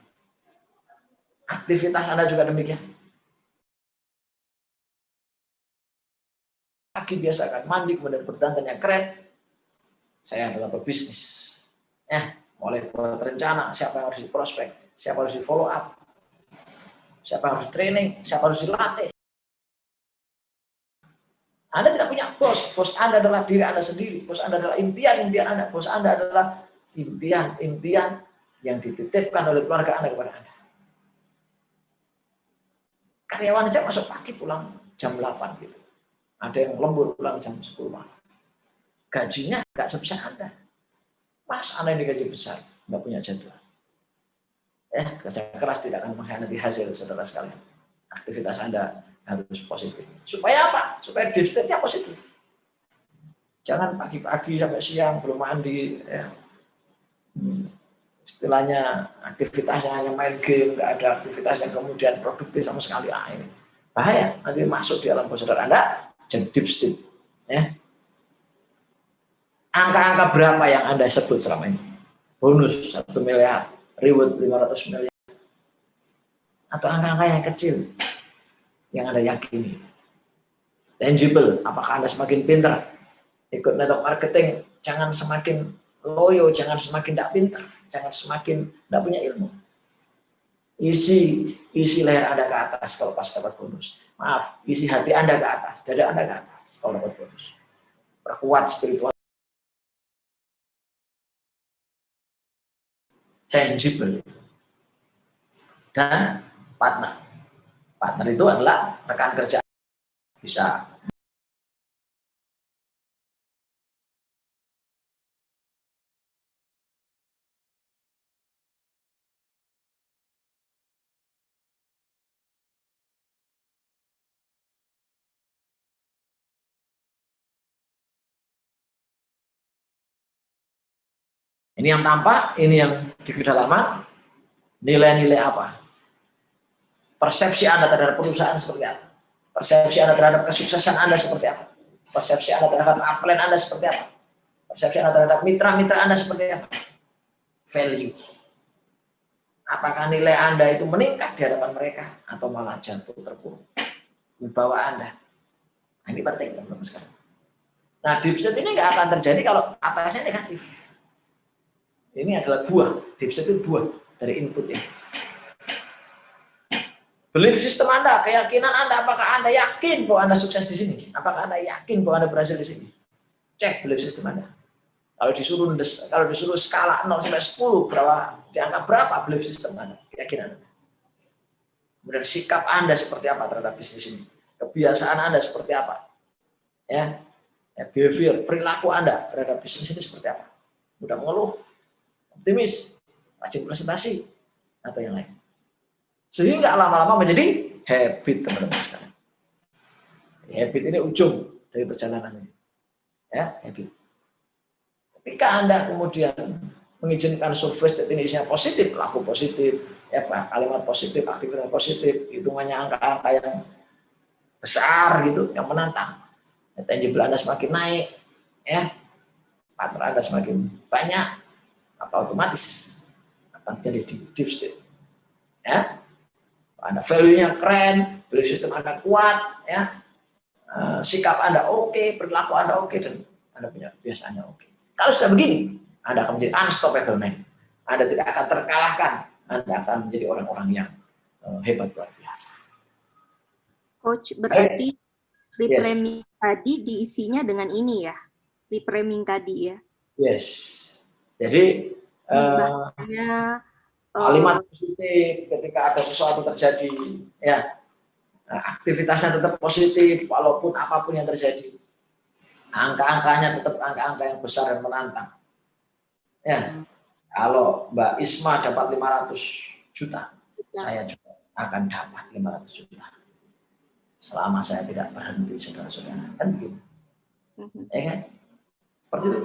Aktivitas Anda juga demikian. Pagi biasakan mandi, kemudian berdandan yang keren. Saya adalah pebisnis. Ya, mulai buat rencana, siapa yang harus diprospek, siapa harus di follow up, siapa harus training, siapa harus dilatih. Anda tidak punya bos Anda adalah diri Anda sendiri, bos Anda adalah impian-impian Anda, bos Anda adalah impian-impian yang dititipkan oleh keluarga Anda kepada Anda. Karyawan saya masuk pagi pulang jam 8 gitu. Ada yang lembur pulang jam 10 malam. Gajinya nggak sebesar Anda. Mas, Anda yang digaji besar, nggak punya jadwal. Kerja keras tidak akan mengkhianati hasil, saudara sekalian. Aktivitas Anda harus positif. Supaya apa? Supaya deep state-nya positif. Jangan pagi-pagi sampai siang belum mandi. Ya. Istilahnya aktivitasnya hanya main game, nggak ada aktivitas yang kemudian produktif sama sekali. Ini bahaya. Nanti masuk di alam bawah sadar Anda jadi deep state. Ya. Angka-angka berapa yang Anda sebut selama ini? Bonus 1 miliar, reward 500 miliar. Atau angka-angka yang kecil yang Anda yakini. Tangible, apakah Anda semakin pintar? Ikut network marketing, jangan semakin loyo, jangan semakin tidak pintar, jangan semakin tidak punya ilmu. Isi leher Anda ke atas kalau pas dapat bonus. Maaf, isi hati Anda ke atas, dada Anda ke atas kalau dapat bonus. Perkuat spiritual. Tangible. Dan partner. Partner itu adalah rekan kerja. Bisa ini yang tampak, ini yang di kedalaman. Nilai-nilai apa? Persepsi Anda terhadap perusahaan seperti apa? Persepsi Anda terhadap kesuksesan Anda seperti apa? Persepsi Anda terhadap upline Anda seperti apa? Persepsi Anda terhadap mitra-mitra Anda seperti apa? Value. Apakah nilai Anda itu meningkat di hadapan mereka atau malah jatuh terpuruk? Wibawa Anda. Nah, ini penting teman-teman sekalian. Nah, deficit ini nggak akan terjadi kalau atasnya negatif. Ini adalah buah. Deficit itu buah dari input ini. Belief system Anda, keyakinan Anda, apakah Anda yakin bahwa Anda sukses di sini? Apakah Anda yakin bahwa Anda berhasil di sini? Cek belief system Anda. Kalau disuruh skala 0 sampai 10, di angka berapa belief system Anda, keyakinan Anda? Kemudian sikap Anda seperti apa terhadap bisnis ini? Kebiasaan Anda seperti apa? Ya, behavior, perilaku Anda terhadap bisnis ini seperti apa? Mudah mengeluh, optimis, rajin presentasi, atau yang lain. Sehingga lama-lama menjadi habit, teman-teman sekalian. Habit ini ujung dari perjalanan ini. Ya, habit. Ketika Anda kemudian mengizinkan survei ini isinya positif, laku positif, ya Pak, kalimat positif, aktivitas positif, hitungannya angka-angka yang besar gitu, yang menantang. Tangible Anda semakin naik, ya, partner Anda semakin banyak, maka otomatis akan terjadi deep state. Ya, Anda value-nya keren, belief system Anda kuat, ya, sikap Anda oke, perilaku Anda oke, dan Anda punya kebiasaannya oke. Kalau sudah begini, Anda akan menjadi unstoppable man. Anda tidak akan terkalahkan. Anda akan menjadi orang-orang yang hebat luar biasa. Coach, berarti reframing tadi diisinya dengan ini ya, reframing tadi ya. Yes. Jadi kalimat positif ketika ada sesuatu terjadi, ya, aktivitasnya tetap positif walaupun apapun yang terjadi. Angka-angkanya tetap angka-angka yang besar dan menantang. Ya, kalau Mbak Isma dapat 500 juta, saya juga akan dapat 500 juta. Selama saya tidak berhenti, saudara-saudara. Kan begitu. Ya kan? Seperti itu.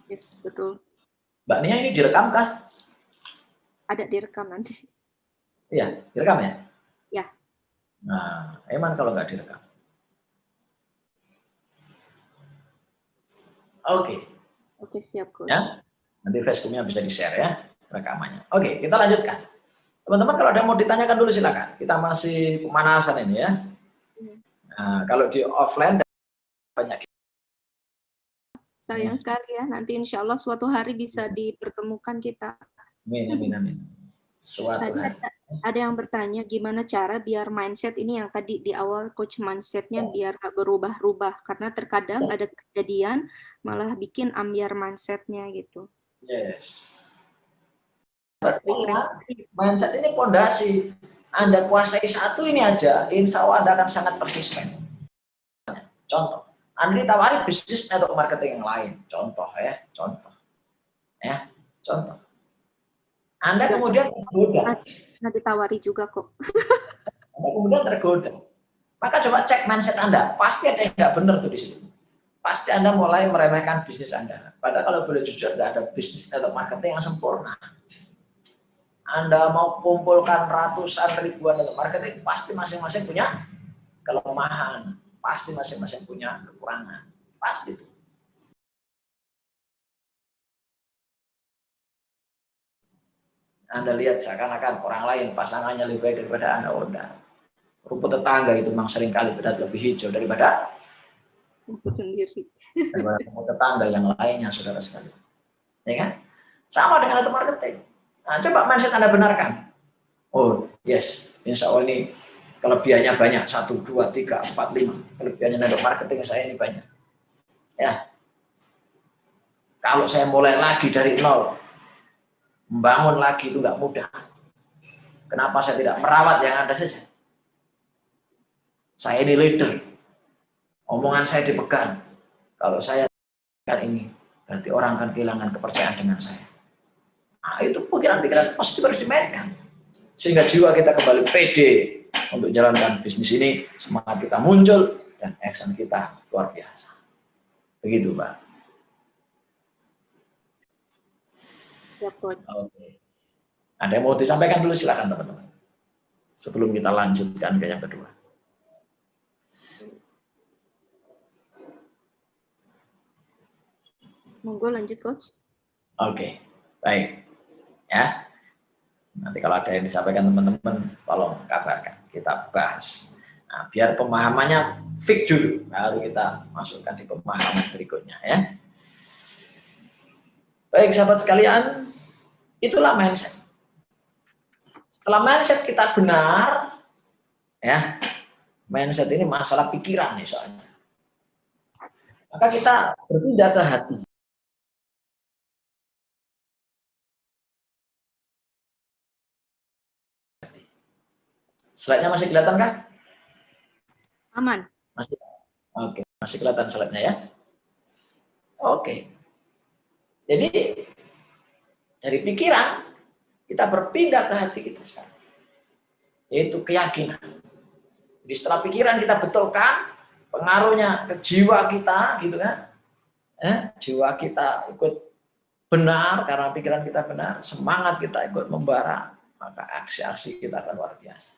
Yes, betul. Mbak Nia, ini direkam kah? Ada direkam nanti. Iya, direkam ya? Ya. Nah, emang kalau nggak direkam. Oke. Oke, siap, Coach. Ya, nanti Facebooknya bisa di-share ya, rekamannya. Oke, kita lanjutkan. Teman-teman, kalau ada mau ditanyakan dulu silakan. Kita masih pemanasan ini ya. Nah, kalau di offline banyak. Sayang sekali ya, nanti insya Allah suatu hari bisa dipertemukan kita. Amin, amin, amin. Suatu Tadi hari. ada yang bertanya gimana cara biar mindset ini yang tadi di awal coach mindsetnya biar gak berubah-ubah, karena terkadang ada kejadian malah bikin ambiar mindsetnya gitu. Yes. Mindset ini pondasi. Anda kuasai satu ini aja, insya Allah Anda akan sangat persisten. Contoh, Anda ditawari bisnis atau marketing yang lain. Contoh ya, contoh. Ya, contoh. Anda kemudian tergoda. Anda ditawari juga kok. Anda kemudian tergoda. Maka coba cek mindset Anda. Pasti ada yang nggak benar tuh di situ. Pasti Anda mulai meremehkan bisnis Anda. Padahal kalau boleh jujur, nggak ada bisnis atau marketing yang sempurna. Anda mau kumpulkan ratusan ribuan untuk marketing, pasti masing-masing punya kelemahan, pasti masing-masing punya kekurangan, pasti itu. Anda lihat seakan-akan orang lain pasangannya lebih baik daripada Anda, enggak. Rumput tetangga itu memang seringkali terlihat lebih hijau daripada rumput sendiri. Daripada rumput tetangga yang lainnya, saudara sekalian. Ya kan? Sama dengan itu marketing. Nah, coba mindset Anda benarkan. Oh, yes, insya Allah ini kelebihannya banyak. 1, 2, 3, 4, 5. Kelebihannya untuk marketing saya ini banyak. Ya. Kalau saya mulai lagi dari nol, membangun lagi itu nggak mudah. Kenapa saya tidak merawat yang ada saja? Saya ini leader. Omongan saya dipegang. Kalau saya kan ini, berarti orang akan kehilangan kepercayaan dengan saya. Nah, itu pikiran-pikiran positif harus dimainkan. Sehingga jiwa kita kembali pede untuk jalankan bisnis ini, semangat kita muncul, dan action kita luar biasa. Begitu, Pak. Siap, Coach. Oke. Ada yang mau disampaikan dulu, silakan teman-teman. Sebelum kita lanjutkan ke yang kedua. Monggo lanjut, Coach. Oke, baik. Ya. Nanti kalau ada yang disampaikan teman-teman, tolong kabarkan. Kita bahas. Nah, biar pemahamannya fix dulu, baru kita masukkan di pemahaman berikutnya ya. Baik sahabat sekalian, itulah mindset. Setelah mindset kita benar, ya, mindset ini masalah pikiran nih soalnya. Maka kita berpindah ke hati. Slide-nya masih kelihatan kan? Aman. Masih. Oke, masih kelihatan slide-nya ya. Oke. Jadi dari pikiran kita berpindah ke hati kita sekarang, yaitu keyakinan. Jadi setelah pikiran kita betulkan, pengaruhnya ke jiwa kita, gitu kan? Jiwa kita ikut benar karena pikiran kita benar, semangat kita ikut membara, maka aksi-aksi kita akan luar biasa.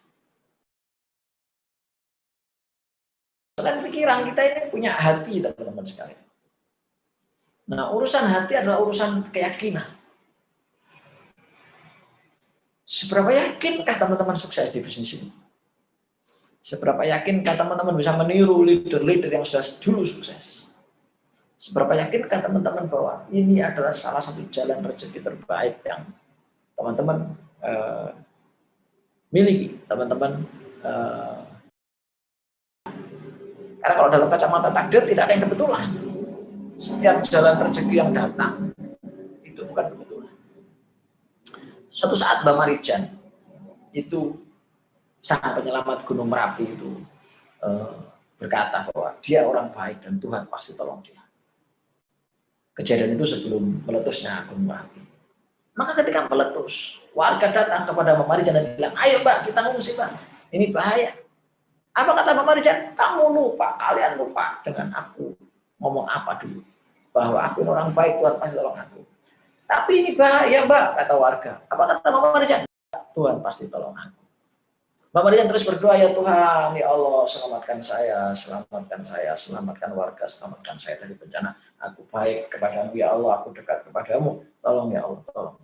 Selain pikiran, kita ini punya hati, teman-teman sekalian. Nah, urusan hati adalah urusan keyakinan. Seberapa yakinkah teman-teman sukses di bisnis ini? Seberapa yakinkah teman-teman bisa meniru leader-leader yang sudah dulu sukses? Seberapa yakinkah teman-teman bahwa ini adalah salah satu jalan rezeki terbaik yang teman-teman miliki, teman-teman karena kalau dalam kacamata takdir tidak ada yang kebetulan. Setiap jalan rezeki yang datang itu bukan kebetulan. Suatu saat Mbak Marijan itu sang penyelamat Gunung Merapi itu berkata bahwa dia orang baik dan Tuhan pasti tolong dia. Kejadian itu sebelum meletusnya Gunung Merapi. Maka ketika meletus, warga datang kepada Mbak Marijan dan bilang, ayo Mbak, kita ngungsi Mbak, ini bahaya. Apa kata Mbak Marijan? Kamu lupa, kalian lupa dengan aku ngomong apa dulu. Bahwa aku ini orang baik, Tuhan pasti tolong aku. Tapi ini bahaya Mbak, kata warga. Apa kata Mbak Marijan? Tuhan pasti tolong aku. Mbak Marijan terus berdoa, ya Tuhan, ya Allah, selamatkan saya, selamatkan warga, selamatkan saya dari bencana. Aku baik kepadamu, ya Allah, aku dekat kepadamu. Tolong ya Allah, tolong.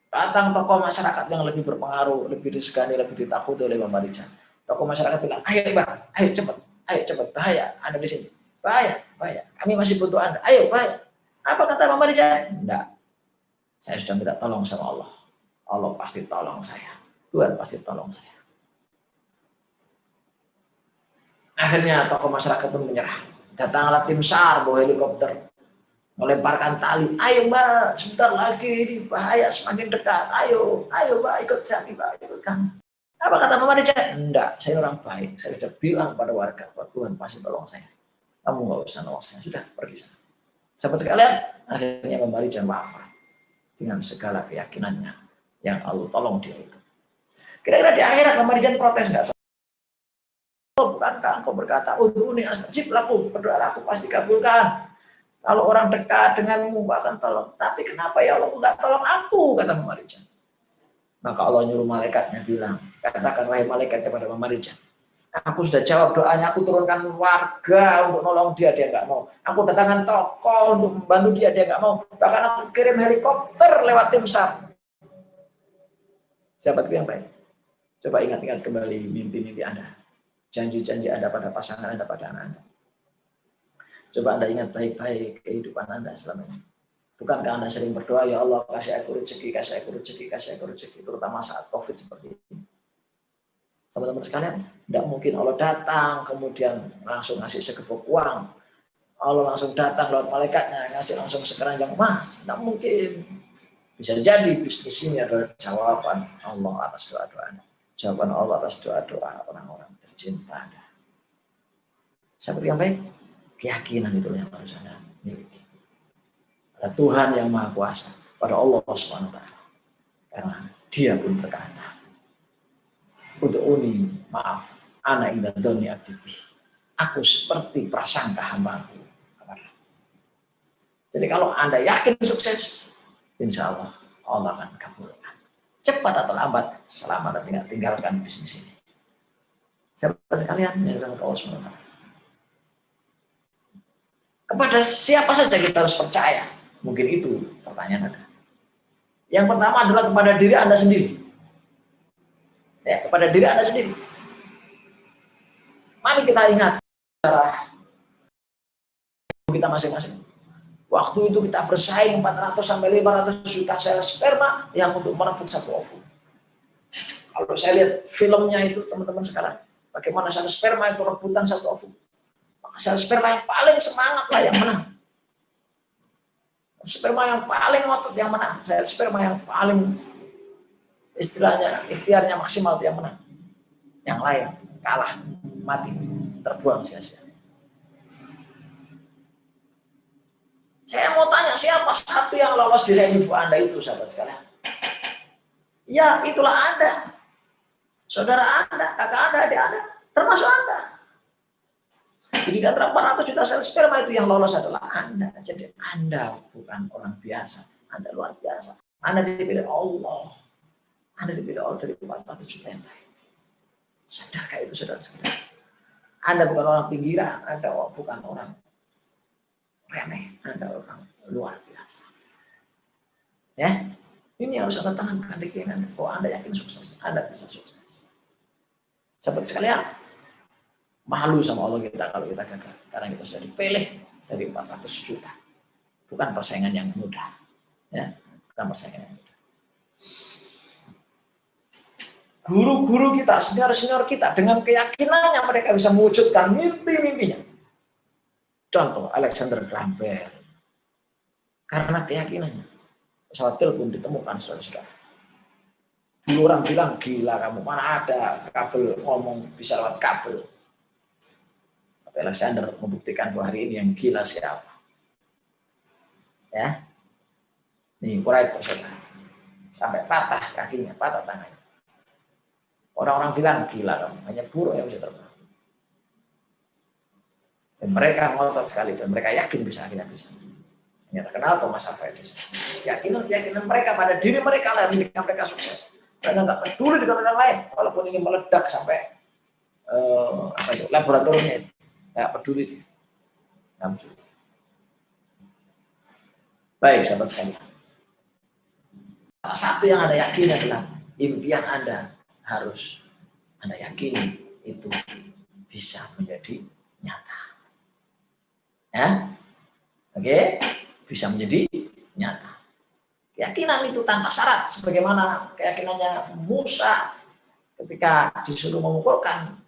Datang tokoh masyarakat yang lebih berpengaruh, lebih disegani, lebih ditakuti oleh Mbak Marijan. Tokoh masyarakat bilang, ayo Mbak, ayo cepat, bahaya, Anda di sini. Bahaya, kami masih butuh Anda, ayo bahaya. Apa kata Mbak Marijan? Enggak, saya sudah minta tolong sama Allah. Allah pasti tolong saya, Tuhan pasti tolong saya. Akhirnya tokoh masyarakat pun menyerah. Datanglah tim SAR bawa helikopter, melemparkan tali. Ayo Mbak, sebentar lagi ini bahaya semakin dekat. Ayo Mbak, ikut kami Mbak, ikut kami. Apa kata Mama Marijan? Enggak, saya orang baik. Saya sudah bilang pada warga bahwa Tuhan pasti tolong saya. Kamu nggak usah nolong saya. Sudah, pergi sana. Sahabat sekalian, akhirnya Mama Marijan wafat dengan segala keyakinannya yang Allah tolong dia itu. Kira-kira di akhirat Mama Marijan protes nggak? Bukankah engkau berkata, udhuni astajib lakum, berdoalah aku pasti kabulkan. Kalau orang dekat denganmu akan tolong. Tapi kenapa ya Allah nggak tolong aku, kata Mama Marijan. Maka Allah nyuruh malaikatnya bilang, katakan wahai malaikat kepada Mama Marijan, aku sudah jawab doanya, aku turunkan warga untuk nolong dia, dia nggak mau. Aku datangkan tokoh untuk membantu dia, dia nggak mau. Bahkan aku kirim helikopter lewat tim SAR. Sahabatku yang baik, coba ingat-ingat kembali mimpi-mimpi Anda, janji-janji Anda pada pasangan Anda, pada anak Anda. Coba Anda ingat baik-baik kehidupan Anda selama ini. Bukankah Anda sering berdoa, ya Allah kasih aku rezeki, kasih aku rezeki, kasih aku rezeki, terutama saat COVID seperti ini. Teman-teman sekalian, tidak mungkin Allah datang kemudian langsung ngasih segebok uang. Allah langsung datang lewat malaikatnya ngasih langsung sekeranjang emas. Tidak mungkin. Bisa jadi bisnis ini adalah jawaban Allah atas doa-doa Anda. Jawaban Allah atas doa-doa orang-orang tercinta Anda. Sahabat yang baik, keyakinan itu yang harus Anda miliki. Pada Tuhan yang Maha Kuasa, pada Allah SWT. Karena Dia pun berkata, Ud'uni, maaf, ana inda dzanni abdi bi. Aku seperti prasangka hambaku kepada. Jadi kalau Anda yakin sukses, insya Allah Allah akan kabulkan. Cepat atau lambat, selama Anda tinggalkan bisnis ini. Sahabat sekalian, yang dalam Allah SWT. Kepada siapa saja kita harus percaya? Mungkin itu pertanyaan Anda. Yang pertama adalah kepada diri Anda sendiri. Ya, kepada diri Anda sendiri. Mari kita ingat secara kita masing-masing. Waktu itu kita bersaing 400 sampai 500 juta sel sperma yang untuk merebut satu ovum. Kalau saya lihat filmnya itu teman-teman sekarang, bagaimana sel sperma itu rebutan satu ovum. Maka sel sperma yang paling semangat lah yang menang. Sperma yang paling ngotot yang menang. Sel sperma yang paling istilahnya ikhtiarnya maksimal yang menang. Yang lain kalah, mati, terbuang sia-sia. Saya mau tanya, siapa satu yang lolos di rahim ibu Anda itu, sahabat sekalian? Ya, itulah Anda. Saudara Anda, kakak Anda, adik Anda, termasuk Anda. Jadi di antara 400 juta sel sperma itu yang lolos adalah Anda. Jadi Anda bukan orang biasa. Anda luar biasa. Anda dipilih Allah. Anda dipilih Allah dari 400 juta yang lain. Sadarkah itu, saudara sekalian? Anda bukan orang pinggiran. Anda bukan orang remeh, Anda orang luar biasa. Ya, ini harus Anda tanamkan di keinginan Anda. Bahwa Anda yakin sukses, Anda bisa sukses. Sahabat sekalian, malu sama Allah kita kalau kita gagal, karena kita sudah dipilih dari 400 juta. Bukan persaingan yang mudah, ya, bukan persaingan yang mudah. Guru-guru kita, senior-senior kita, dengan keyakinannya mereka bisa mewujudkan mimpi-mimpinya. Contoh Alexander Graham Bell, karena keyakinannya pesawat telepon ditemukan, saudara-saudara. Dulu orang bilang gila kamu, mana ada kabel ngomong bisa lewat kabel. Tapi Alexander membuktikan bahwa hari ini yang gila siapa? Ya, nih Wright, saudara, sampai patah kakinya, patah tangannya. Orang-orang bilang gila kamu, hanya burung yang bisa terbang. Dan mereka ngotot sekali dan mereka yakin bisa, akhirnya bisa. Yang terkenal Thomas Alva Edison. Keyakinan mereka pada diri mereka lah yang membuat mereka sukses. Mereka nggak peduli dengan orang lain, walaupun ini meledak sampai laboratoriumnya, nggak peduli dia. Nggak peduli. Baik, sahabat sekalian. Salah satu yang Anda yakini adalah impian Anda harus Anda yakini itu bisa menjadi nyata. Ya, oke, bisa menjadi nyata. Keyakinan itu tanpa syarat, sebagaimana keyakinannya Musa ketika disuruh memukulkan,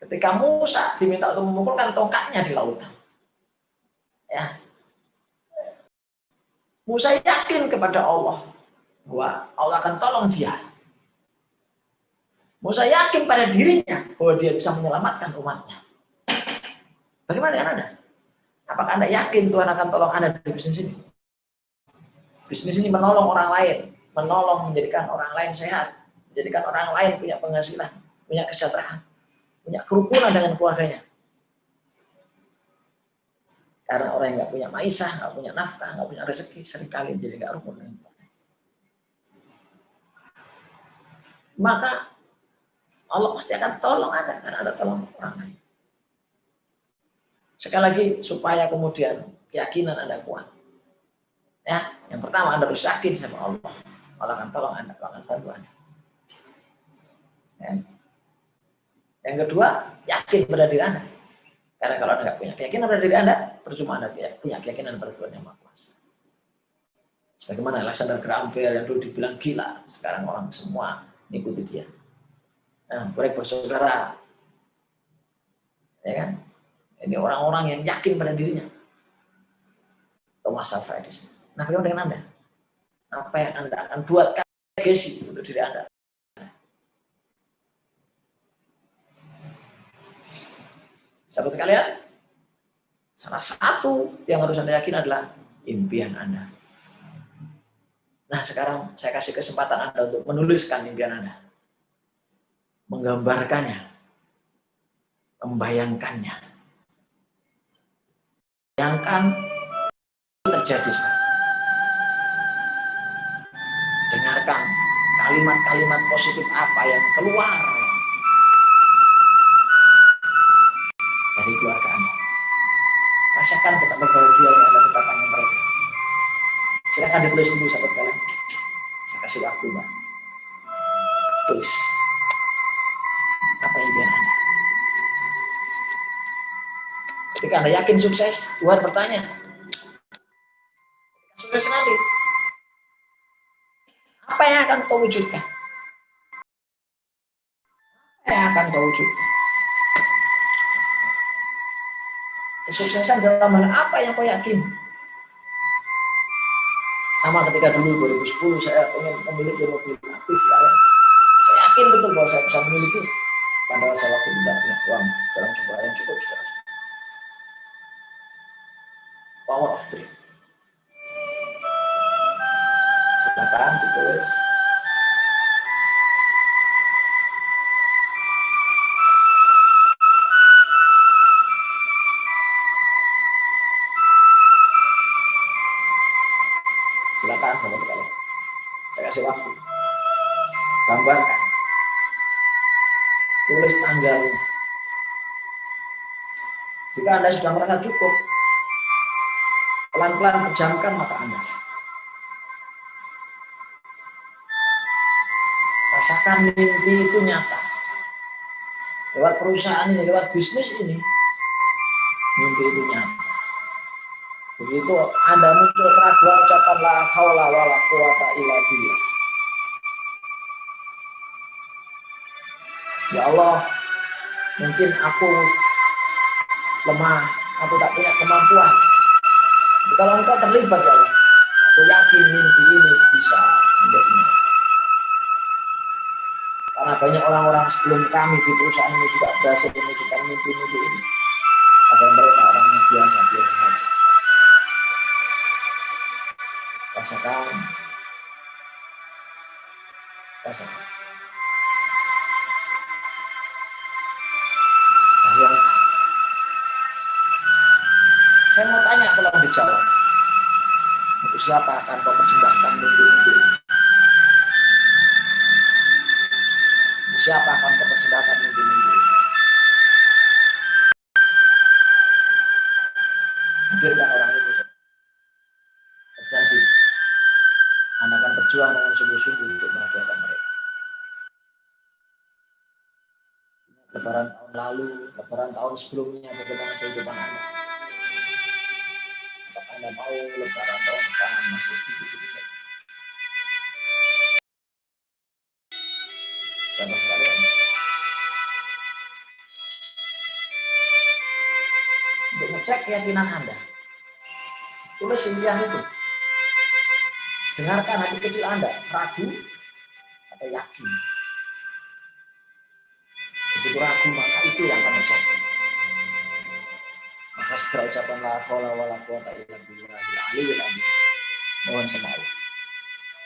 ketika Musa diminta untuk memukulkan tongkatnya di lautan. Ya, Musa yakin kepada Allah bahwa Allah akan tolong dia. Musa yakin pada dirinya bahwa dia bisa menyelamatkan umatnya. Bagaimana dengan Anda? Apakah Anda yakin Tuhan akan tolong Anda di bisnis ini? Bisnis ini menolong orang lain, menolong menjadikan orang lain sehat, menjadikan orang lain punya penghasilan, punya kesejahteraan, punya kerukunan dengan keluarganya. Karena orang yang nggak punya maisah, nggak punya nafkah, nggak punya rezeki, seringkali jadi nggak rukun dengan keluarganya. Maka Allah pasti akan tolong Anda karena Anda tolong orang lain. Sekali lagi, supaya kemudian keyakinan Anda kuat. Ya, yang pertama Anda harus yakin sama Allah. Allah akan tolong Anda, Allah akan bantu Anda. Ya. Yang kedua, yakin pada diri Anda. Karena kalau Anda nggak punya keyakinan pada diri Anda, percuma Anda punya keyakinan pada Tuhan yang Maha Kuasa. Sebagaimana Alexander Graham Bell yang dulu dibilang gila, sekarang orang semua ngikuti dia. Nah, baik bersaudara, ya kan? Ini orang-orang yang yakin pada dirinya. Thomas Alva Edison. Nah, bagaimana dengan Anda? Apa yang Anda akan buatkan legacy untuk diri Anda? Sahabat sekalian, salah satu yang harus Anda yakin adalah impian Anda. Nah, sekarang saya kasih kesempatan Anda untuk menuliskan impian Anda. Menggambarkannya, membayangkannya. Bayangkan terjadi sekarang. Dengarkan kalimat-kalimat positif apa yang keluar dari keluarga Anda. Rasakan betapa bahagia yang ada betapanya mereka. Silakan ditulis dulu sahabat sekalian. Saya kasih waktu, Pak. Tulis apa impian Anda. Ketika Anda yakin sukses, Tuhan bertanya, sukses nanti, apa yang akan kau wujudkan? Apa yang akan kau wujudkan? Kesuksesan dalam hal apa yang kau yakin? Sama ketika dulu 2010 saya ingin memiliki mobil aktif ya. Saya yakin betul bahwa saya bisa memiliki. Padahal saya waktu tidak punya uang dalam jumlah yang cukup. Power of dream. Silakan ditulis. Silakan sama sekali. Saya kasih waktu. Gambarkan. Tulis tanggalnya. Jika Anda sudah merasa cukup, pelan-pelan pejamkan mata Anda. Rasakan mimpi itu nyata. Lewat perusahaan ini, lewat bisnis ini, mimpi itu nyata. Begitu Anda muncul keraguan, ucapan la haula wala quwata illa billah. Ya Allah, mungkin aku lemah, aku tak punya kemampuan. Tapi kalau Engkau terlibat ya Allah, aku yakin mimpi ini bisa menjadi nyata. Karena banyak orang-orang sebelum kami di perusahaan ini juga berhasil mewujudkan mimpi-mimpi ini. Padahal mereka orangnya biasa-biasa saja. Rasakan. Saya mau tanya, tolong dijawab. Untuk siapa akan kau persembahkan mimpi-mimpi ini? Siapa akan kau persembahkan mimpi-mimpi ini? Hadirkan orang itu. Berjanji, Anda akan berjuang dengan sungguh-sungguh untuk membahagiakan mereka. Lebaran tahun lalu, lebaran tahun sebelumnya, bagaimana kehidupan Anda? Apakah Anda mau lebaran tahun depan masih gitu-gitu saja? Sama sekalian. Untuk ngecek keyakinan Anda, tulis impian itu. Dengarkan hati kecil Anda, ragu atau yakin. Begitu ragu, maka itu yang akan terjadi. Maka segera ucapan la haula wala quwata illa billahil aliyyil azim. Mohon sama Allah.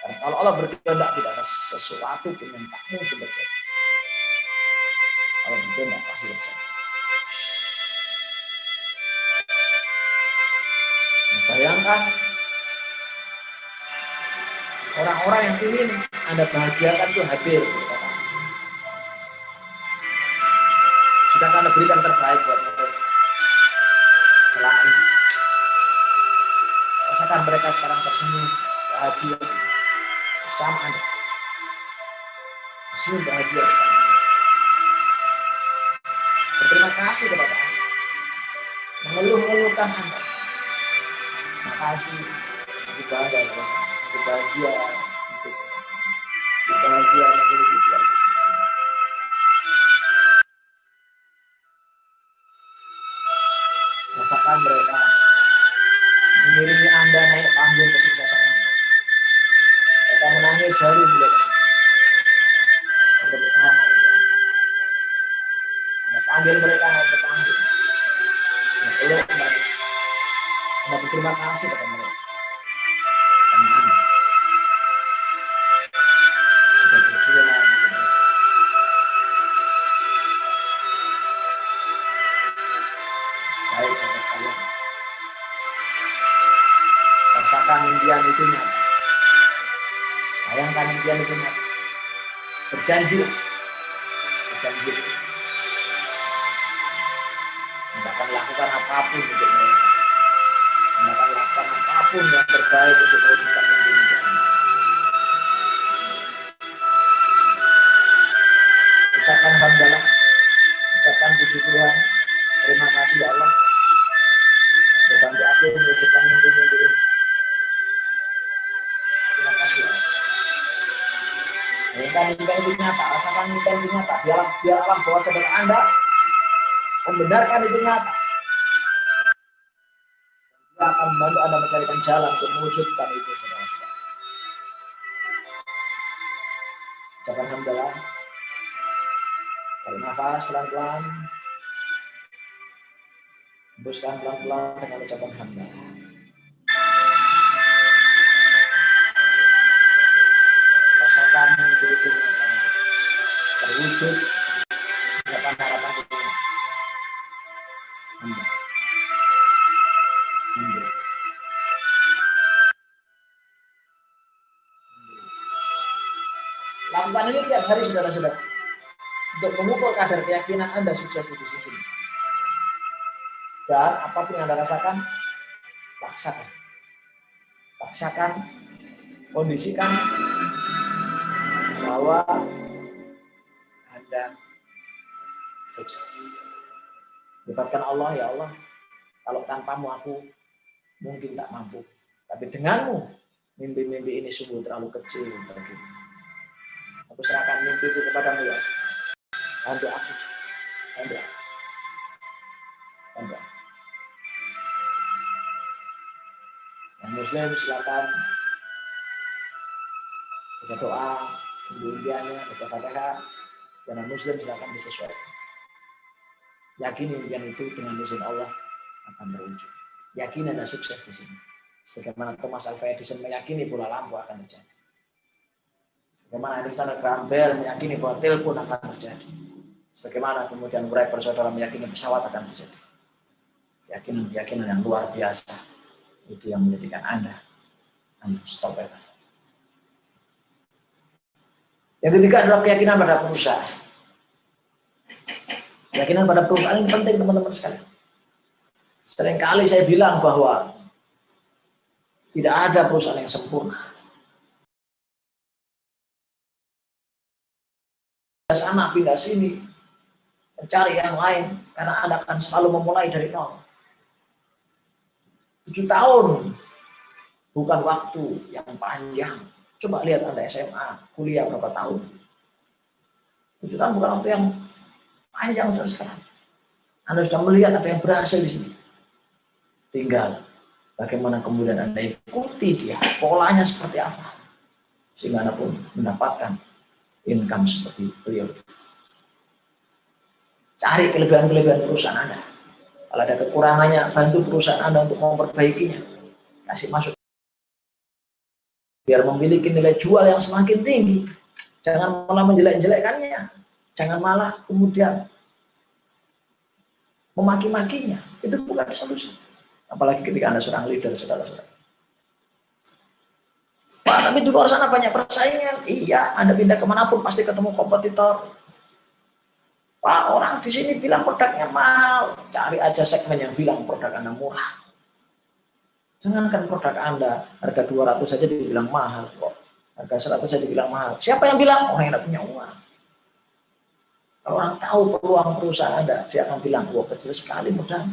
Karena kalau Allah berkehendak tidak ada sesuatu pun yang tak mungkin terjadi. Kalau berkehendak pasti terjadi. Bayangkan orang-orang yang ingin Anda bahagiakan itu hadir. Sudah Anda berikan terbaik buat mereka selama ini. Rasakan mereka sekarang tersenyum bahagia bersama Anda. Tersenyum bahagia bersama Anda. Berterima kasih kepada Anda. Mengeluh-ngeluhkan Anda. Terima kasih. Aku bangga, aku bahagia untuk bahagia memiliki keluarga seperti ini. Rasakan mereka mengiringi Anda naik panggung kesuksesan. Mereka menangis haru melihat Anda. Anda panggil mereka naik ke panggung. Anda peluk mereka. Anda berterima kasih kepada mereka. Karena Anda sudah berjuang untuk mereka. Baik, saudara sekalian. Rasakan impian itu nyata. Bayangkan impian itu nyata. Berjanji. Berjanji. Anda akan lakukan apapun untuk mereka. Anda akan lakukan apapun yang terbaik untuk mewujudkan mimpi Anda. Ucapkan hamdalah, ucapkan puji Tuhan. Terima kasih ya Allah. Sudah bantu aku mewujudkan mimpi-mimpi ini. Terima kasih ya Allah. Bayangkan mimpi itu nyata, rasakan mimpi itu nyata. Biar Allah bawa saudara Anda membenarkan itu nyata. Dia akan membantu Anda mencarikan jalan untuk mewujudkan itu, saudara-saudara. Ucapkan hamdalah. Tarik nafas pelan-pelan. Hembuskan pelan-pelan dengan ucapan hamdalah. Rasakan itu nyata. Terwujud. Harapan-harapan itu. Hamdalah. Lakukan ini tiap hari, saudara-saudara, untuk mengukur kadar keyakinan Anda sukses di bisnis ini. Dan apapun yang Anda rasakan, paksakan. Paksakan, kondisikan bahwa Anda sukses. Libatkan Allah, ya Allah, kalau tanpamu aku mungkin tak mampu. Tapi denganmu, mimpi-mimpi ini sungguh terlalu kecil bagiku. Aku serahkan mimpiku kepadamu ya. Bantu aku. Bantu aku. Bantu aku. Yang Muslim silakan baca doa, impiannya, baca Fatihah. Dan yang Muslim silakan disesuaikan. Yakini impian itu dengan izin Allah akan terwujud. Yakini Anda sukses di sini. Sebagaimana Thomas Alva Edison meyakini bola lampu akan terjadi. Bagaimana Alexander Graham Bell meyakini bahwa telepon akan terjadi. Sebagaimana kemudian Wright bersaudara meyakini pesawat akan terjadi. Keyakinan yang luar biasa. Itu yang menjadikan Anda unstoppable. Yang ketiga adalah keyakinan pada perusahaan. Keyakinan pada perusahaan ini penting, teman-teman sekalian. Seringkali saya bilang bahwa tidak ada perusahaan yang sempurna. Sana pindah sini, mencari yang lain, karena Anda akan selalu memulai dari nol. 7 tahun bukan waktu yang panjang. Coba lihat Anda SMA, kuliah berapa tahun. 7 tahun bukan waktu yang panjang sekarang. Anda sudah melihat ada yang berhasil di sini. Tinggal bagaimana kemudian Anda ikuti dia, polanya seperti apa, sehingga Anda pun mendapatkan income seperti beliau. Cari kelebihan-kelebihan perusahaan Anda. Kalau ada kekurangannya, bantu perusahaan Anda untuk memperbaikinya. Kasih masuk. Biar memiliki nilai jual yang semakin tinggi. Jangan malah menjelek-jelekkannya. Jangan malah kemudian memaki-makinya. Itu bukan solusi. Apalagi ketika Anda seorang leader, saudara-saudara. Pak, tapi di luar sana banyak persaingan. Iya, Anda pindah kemanapun pasti ketemu kompetitor. Pak, orang di sini bilang produknya mahal. Cari aja segmen yang bilang produk Anda murah. Jangankan produk Anda, harga 200 saja dibilang mahal kok. Harga 100 saja dibilang mahal. Siapa yang bilang? Orang yang tidak punya uang. Kalau orang tahu peluang perusahaan Anda, dia akan bilang, wah kecil sekali modal.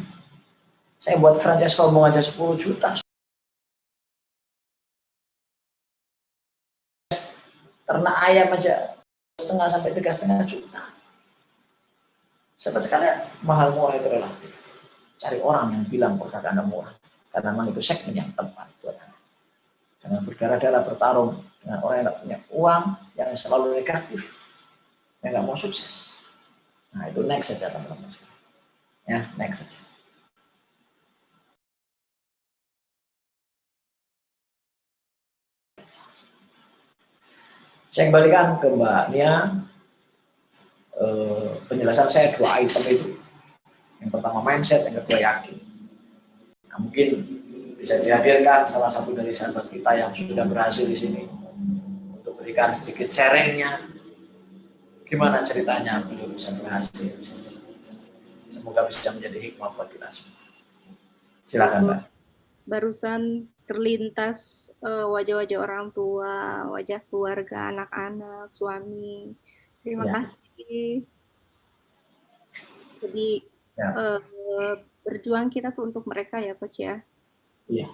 Saya buat franchise ngomong aja 10 juta. Ternak ayam aja 1,5 sampai 3,5 juta. Sahabat sekalian, mahal murah itu relatif. Cari orang yang bilang produk Anda murah. Karena memang itu segmen yang tepat buat Anda. Jangan berdarah-darah bertarung dengan orang yang tidak punya uang, yang selalu negatif, yang nggak mau sukses. Nah itu next saja teman-teman. Ya, next saja. Saya kembalikan ke Mbak Nia. Penjelasan saya 2 item itu. Yang pertama mindset, yang kedua yakin. Nah, mungkin bisa dihadirkan salah satu dari sahabat kita yang sudah berhasil di sini untuk berikan sedikit sharingnya, gimana ceritanya beliau bisa berhasil. Semoga bisa menjadi hikmah buat kita semua. Silakan Mbak. Barusan terlintas wajah-wajah orang tua, wajah keluarga, anak-anak, suami. Terima Ya. kasih. Jadi Ya. berjuang kita tuh untuk mereka ya Coach ya. Iya.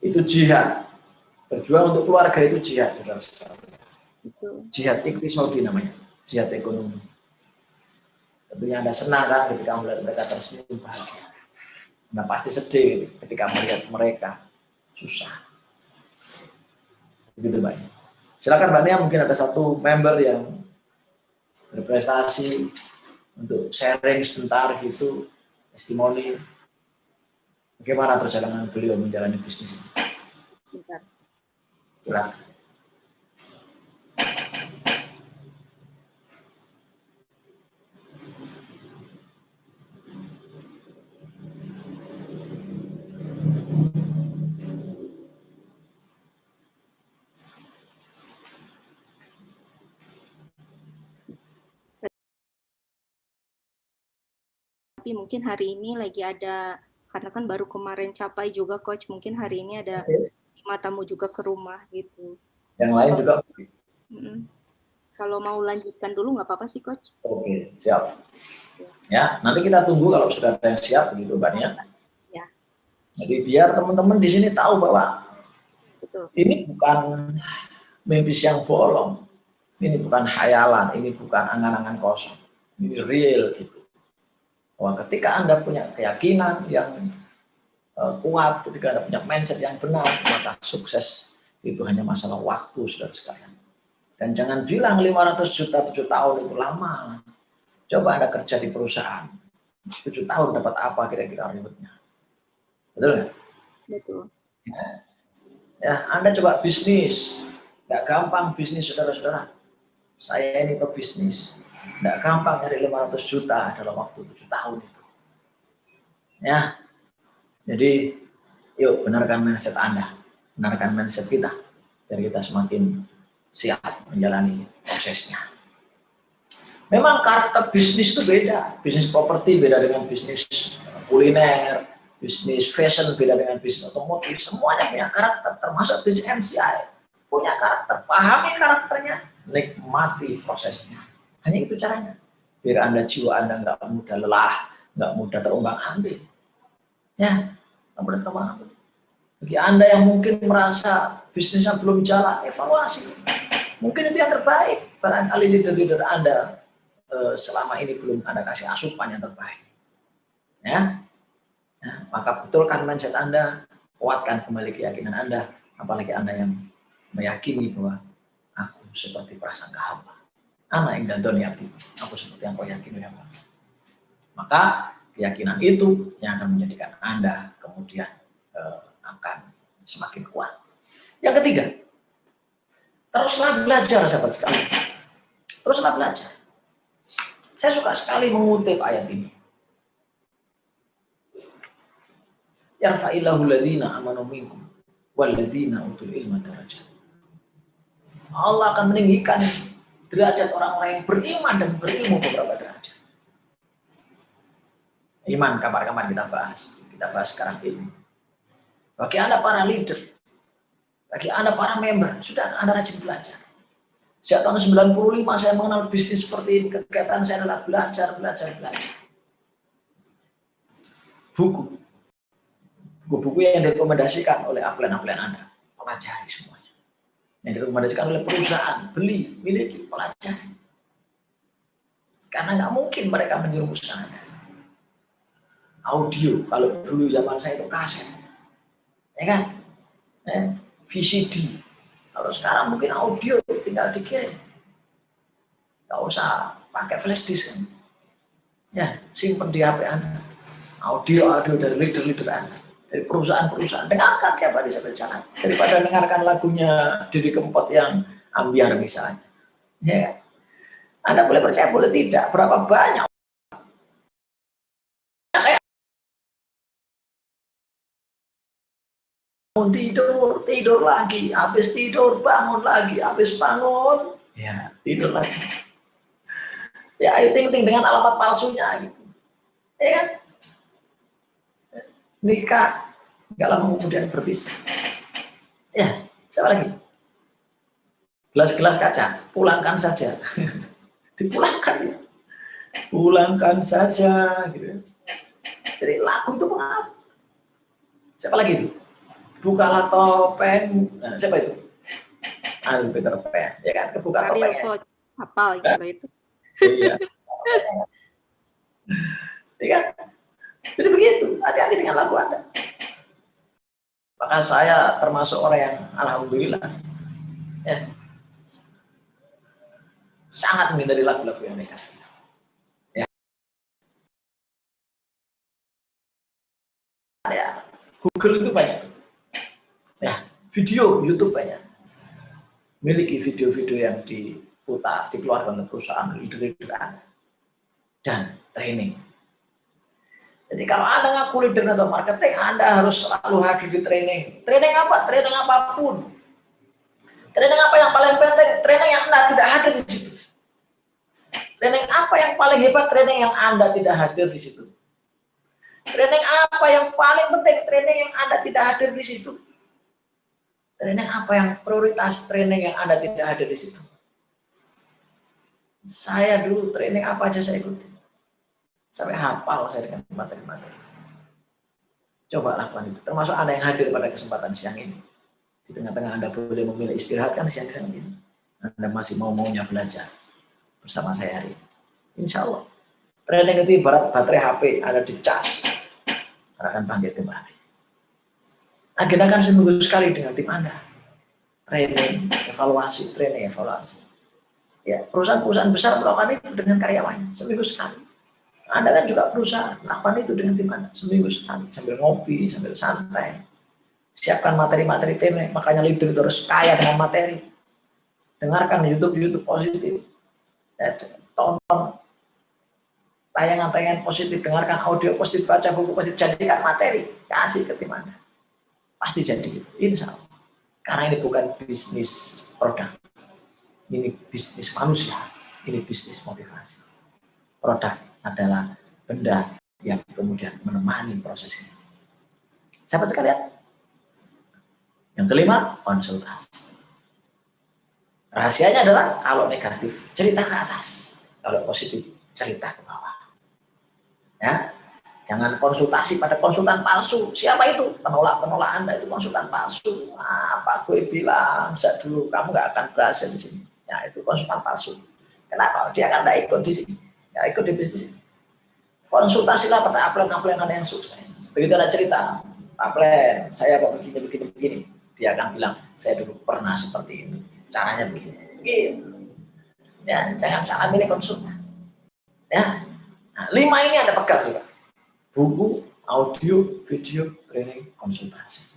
Itu jihad. Berjuang untuk keluarga itu jihad, saudara-saudara. Jihad iktisadi namanya, jihad ekonomi. Tentunya Anda senang kan ketika melihat mereka tersenyum bahagia. Anda pasti sedih ketika melihat mereka susah. Begitu Mbak. Silakan Mbak Nia, mungkin ada satu member yang berprestasi untuk sharing sebentar gitu, testimoni. Bagaimana perjalanan beliau menjalani bisnis ini? Bentar. Silakan. Tapi mungkin hari ini lagi ada, karena kan baru kemarin capai juga Coach, mungkin hari ini ada 5 tamu juga ke rumah gitu. Yang lain juga. Kalau mau lanjutkan dulu nggak apa-apa sih Coach. Oke, siap. Ya, nanti kita tunggu kalau sudah ada yang siap begitu Mbak Nia. Ya. Jadi biar teman-teman di sini tahu bahwa betul, ini bukan mimpi siang bolong, ini bukan khayalan, ini bukan angan-angan kosong, ini real gitu. Bahwa ketika Anda punya keyakinan yang kuat, ketika Anda punya mindset yang benar, maka sukses itu hanya masalah waktu, saudara sekalian. Dan jangan bilang 500 juta 7 tahun itu lama. Coba Anda kerja di perusahaan, 7 tahun dapat apa kira-kira ribetnya? Betul nggak? betul. Ya, Anda coba bisnis, nggak gampang bisnis saudara-saudara. Saya ini pebisnis, nggak gampang nyari 500 juta dalam waktu 7 tahun itu. Ya, jadi yuk benarkan mindset Anda, benarkan mindset kita, biar kita semakin siap menjalani prosesnya. Memang karakter bisnis itu beda, bisnis properti beda dengan bisnis kuliner, bisnis fashion beda dengan bisnis otomotif, semuanya punya karakter, termasuk bisnis MCI punya karakter. Pahami karakternya, nikmati prosesnya. Hanya itu caranya. Biar Anda jiwa Anda nggak mudah lelah, nggak mudah terombang-ambing. Ya, nggak mudah terombang-ambing. Bagi Anda yang mungkin merasa bisnisnya belum jalan, evaluasi. Mungkin itu yang terbaik. Barangkali leader-leader Anda selama ini belum Anda kasih asupan yang terbaik. Ya. Nah, maka betulkan mindset Anda, kuatkan kembali keyakinan Anda, apalagi Anda yang meyakini bahwa aku seperti prasangka hamba. Anak yang dantoni abdi, aku seperti yang kau yakini ya Allah. Maka keyakinan itu yang akan menjadikan Anda kemudian akan semakin kuat. Yang ketiga, teruslah belajar sahabat sekalian. Teruslah belajar. Saya suka sekali mengutip ayat ini. Yarfa'illahu ladina amanu minkum walladina utul ilma darajat. Allah akan meninggikan derajat orang-orang yang beriman dan berilmu beberapa derajat. Iman kapan-kapan kita bahas sekarang ini. Bagi Anda para leader, bagi Anda para member, sudah Anda rajin belajar. Sejak tahun 95 saya mengenal bisnis seperti ini, kegiatan saya adalah belajar. Buku-buku yang direkomendasikan oleh upline Anda, pelajari semuanya. Yang direkomendasikan oleh perusahaan, beli, miliki, pelajari. Karena nggak mungkin mereka menjerumuskan Anda. Audio, kalau dulu zaman saya itu kaset, ya kan? VCD. Kalau sekarang mungkin audio tinggal dikirim, nggak usah pakai flash disk kan? Ya, simpen di HP Anda. Audio dari leader Anda, dari perusahaan-perusahaan. Dengarkan tiap hari sampai jalan, daripada dengarkan lagunya Didi Kempot yang ambiar misalnya. Ya, Anda boleh percaya boleh tidak. Berapa banyak tidur, tidur lagi, habis tidur bangun lagi, habis bangun ya tidur lagi. Ya ayo ting-ting dengan alamat palsunya gitu. Ya kan? Nikah, nggak lama kemudian berpisah. Ya, siapa lagi? Gelas-gelas kaca, pulangkan saja. Dipulangkan ya. Pulangkan saja gitu. Jadi lagu itu mengapa? Siapa lagi itu? Bukalah topeng. Nah, siapa itu? Aduh, Peter Pan, ya kan? Kebuka Ariel topengnya. Coach, hafal gitu itu. Iya. Ya kan? Jadi begitu, hati-hati dengan lagu Anda. Maka saya termasuk orang yang alhamdulillah ya, sangat menghindari lagu-lagu yang negatif. Ya. Ya, Google itu banyak. Ya, video YouTube banyak. Miliki video-video yang diputar, dikeluarkan oleh perusahaan, leader-leader Anda. Dan training. Jadi kalau Anda ngaku leader atau marketing, Anda harus selalu hadir di training. Training apa? Training apapun. Training apa yang paling penting? Training yang Anda tidak hadir di situ. Training apa yang paling hebat? Training yang Anda tidak hadir di situ. Training apa yang paling penting? Training yang Anda tidak hadir di situ. Training apa yang prioritas? Training yang Anda tidak hadir di situ. Saya dulu training apa aja saya ikuti. Sampai hafal saya dengan materi-materi. Coba lakukan itu. Termasuk Anda yang hadir pada kesempatan siang ini. Di tengah-tengah Anda boleh memilih istirahat kan siang-siang ini. Anda masih mau-maunya belajar bersama saya hari ini. Insya Allah. Training itu ibarat baterai HP, Anda dicas, akan bangkit kembali. Agendakan seminggu sekali dengan tim Anda. Training, evaluasi, training, evaluasi. Ya, perusahaan-perusahaan besar melakukan itu dengan karyawannya seminggu sekali. Anda kan juga berusaha melakukan itu dengan tim Anda seminggu sekali, sambil ngopi, sambil santai. Siapkan materi-materi training, makanya leader itu harus kaya dengan materi. Dengarkan YouTube positif. Ya, tonton tayangan-tayangan positif, dengarkan audio positif, baca buku positif, jadikan materi, kasih ke tim Anda. Pasti jadi gitu, insya Allah. Karena ini bukan bisnis produk, ini bisnis manusia, ini bisnis motivasi. Produk adalah benda yang kemudian menemani proses ini. Sahabat sekalian, yang kelima, konsultasi. Rahasianya adalah kalau negatif, cerita ke atas. Kalau positif, cerita ke bawah. Ya, jangan konsultasi pada konsultan palsu. Siapa itu? Penolak-penolak Anda itu konsultan palsu. Apa gue bilang, sejak dulu kamu nggak akan berhasil di sini. Ya, itu konsultan palsu. Kenapa? Dia akan nggak ikut di sini. Ya, ikut di bisnis. Konsultasilah pada upline Anda yang sukses. Begitu ada cerita, upline, saya kok begini. Dia akan bilang, saya dulu pernah seperti ini. Caranya begini. Ya, jangan salah milih konsultan. Ya. Nah, 5 ini Anda pegang juga. Buku, audio, video, training, konsultasi.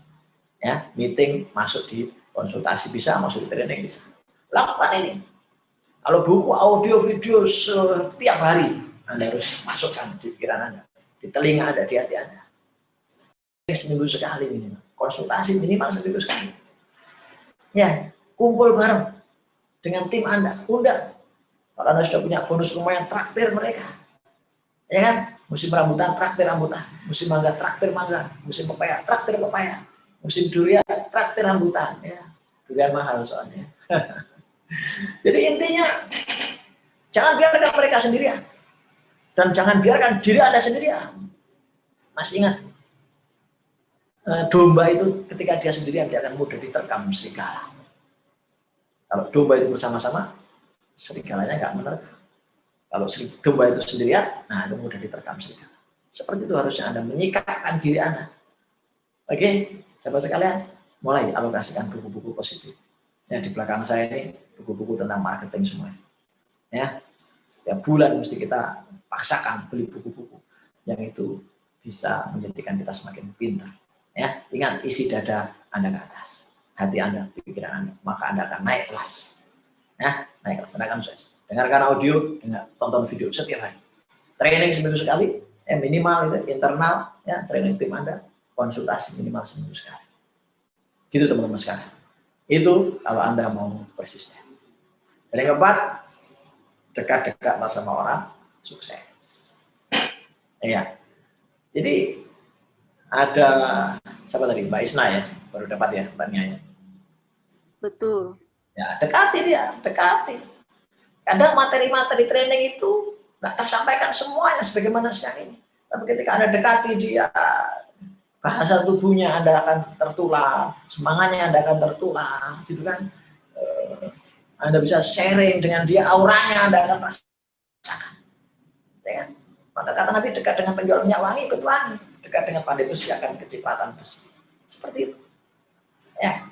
Ya, meeting masuk di konsultasi bisa, masuk di training bisa. Lakukan ini. Kalau buku, audio, video setiap hari Anda harus masukkan di pikiran Anda, di telinga Anda, di hati Anda. Seminggu sekali minimal. Konsultasi minimal seminggu sekali. Ya, kumpul bareng dengan tim Anda, undang. Kalau Anda sudah punya bonus lumayan, traktir mereka. Ya kan? Musim rambutan, traktir rambutan. Musim mangga, traktir mangga. Musim pepaya, traktir pepaya. Musim durian, traktir rambutan. Ya, durian mahal soalnya. Jadi intinya, jangan biarkan mereka sendirian. Dan jangan biarkan diri Anda sendirian. Masih ingat, domba itu ketika dia sendirian, dia akan mudah diterkam serigala. Kalau domba itu bersama-sama, serigalanya nggak menerkam. Kalau domba itu sendirian, nah itu mudah diterkam serigala. Seperti itu harusnya Anda menyikapkan diri Anda. Oke, sahabat sekalian, mulai alokasikan buku-buku positif. Ya, di belakang saya ini buku-buku tentang marketing semua. Ya, setiap bulan mesti kita paksakan beli buku-buku yang itu bisa menjadikan kita semakin pintar. Ya, ingat isi dada Anda ke atas, hati Anda, pikiran Anda, maka Anda akan naik kelas. Ya, naik kelas, Anda akan sukses. Dengarkan audio, tonton video setiap hari. Training seminggu sekali, minimal itu internal, ya training tim Anda, konsultasi minimal seminggu sekali. Gitu teman-teman sekalian. Itu kalau Anda mau persisten. Dan yang keempat, dekat-dekatlah sama orang sukses. Iya. Jadi ada siapa tadi? Mbak Isna ya, baru dapat ya Mbaknya ya. Betul. Ya, dekati dia, dekati. Kadang materi-materi training itu nggak tersampaikan semuanya sebagaimana siang ini. Tapi ketika Anda dekati dia, bahasa tubuhnya Anda akan tertular, semangatnya Anda akan tertular, gitu kan. Anda bisa sharing dengan dia, auranya Anda akan rasakan. Ya kan? Maka kata Nabi, dekat dengan penjual minyak wangi, ikut wangi. Dekat dengan pandai besi akan kecipratan besi. Seperti itu. Ya,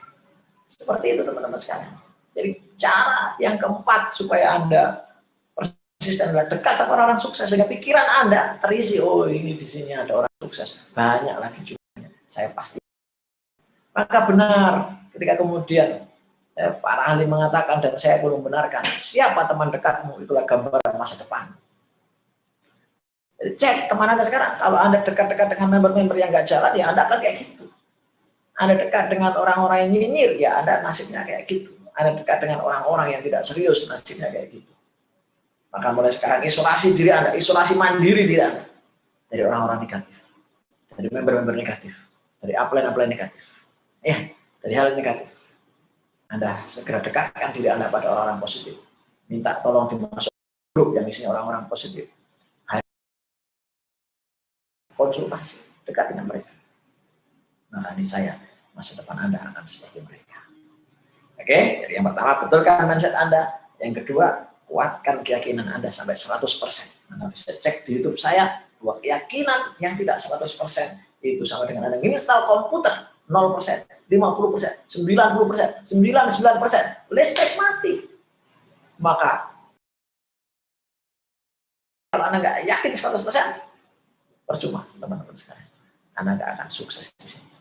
seperti itu teman-teman sekalian. Jadi cara yang keempat supaya Anda persisten adalah dekat sama orang sukses sehingga pikiran Anda terisi, oh ini di sini ada orang sukses, banyak lagi juga. Saya pasti. Maka benar ketika kemudian para ahli mengatakan dan saya pun membenarkan, siapa teman dekatmu itulah gambaran masa depan. Jadi cek teman Anda sekarang, kalau Anda dekat-dekat dengan member-member yang nggak jalan, ya Anda akan kayak gitu. Anda dekat dengan orang-orang yang nyinyir, ya Anda nasibnya kayak gitu. Anda dekat dengan orang-orang yang tidak serius, nasibnya kayak gitu. Maka mulai sekarang isolasi diri Anda, isolasi mandiri diri Anda dari orang-orang negatif, dari member-member negatif, dari upline-upline negatif, ya, dari hal negatif. Anda segera dekatkan diri Anda pada orang-orang positif. Minta tolong dimasuk grup yang isinya orang-orang positif. Konsultasi, dekat dengan mereka. Maka ini saya, masa depan Anda akan seperti mereka. Oke, jadi yang pertama, betulkan mindset Anda. Yang kedua, kuatkan keyakinan Anda sampai 100%. Anda bisa cek di YouTube saya, bahwa keyakinan yang tidak 100% itu sama dengan Anda install komputer 0%, 50%, 90%, 99%, listrik mati. Maka kalau Anda nggak yakin 100%, percuma teman-teman sekalian. Anda nggak akan sukses di sini.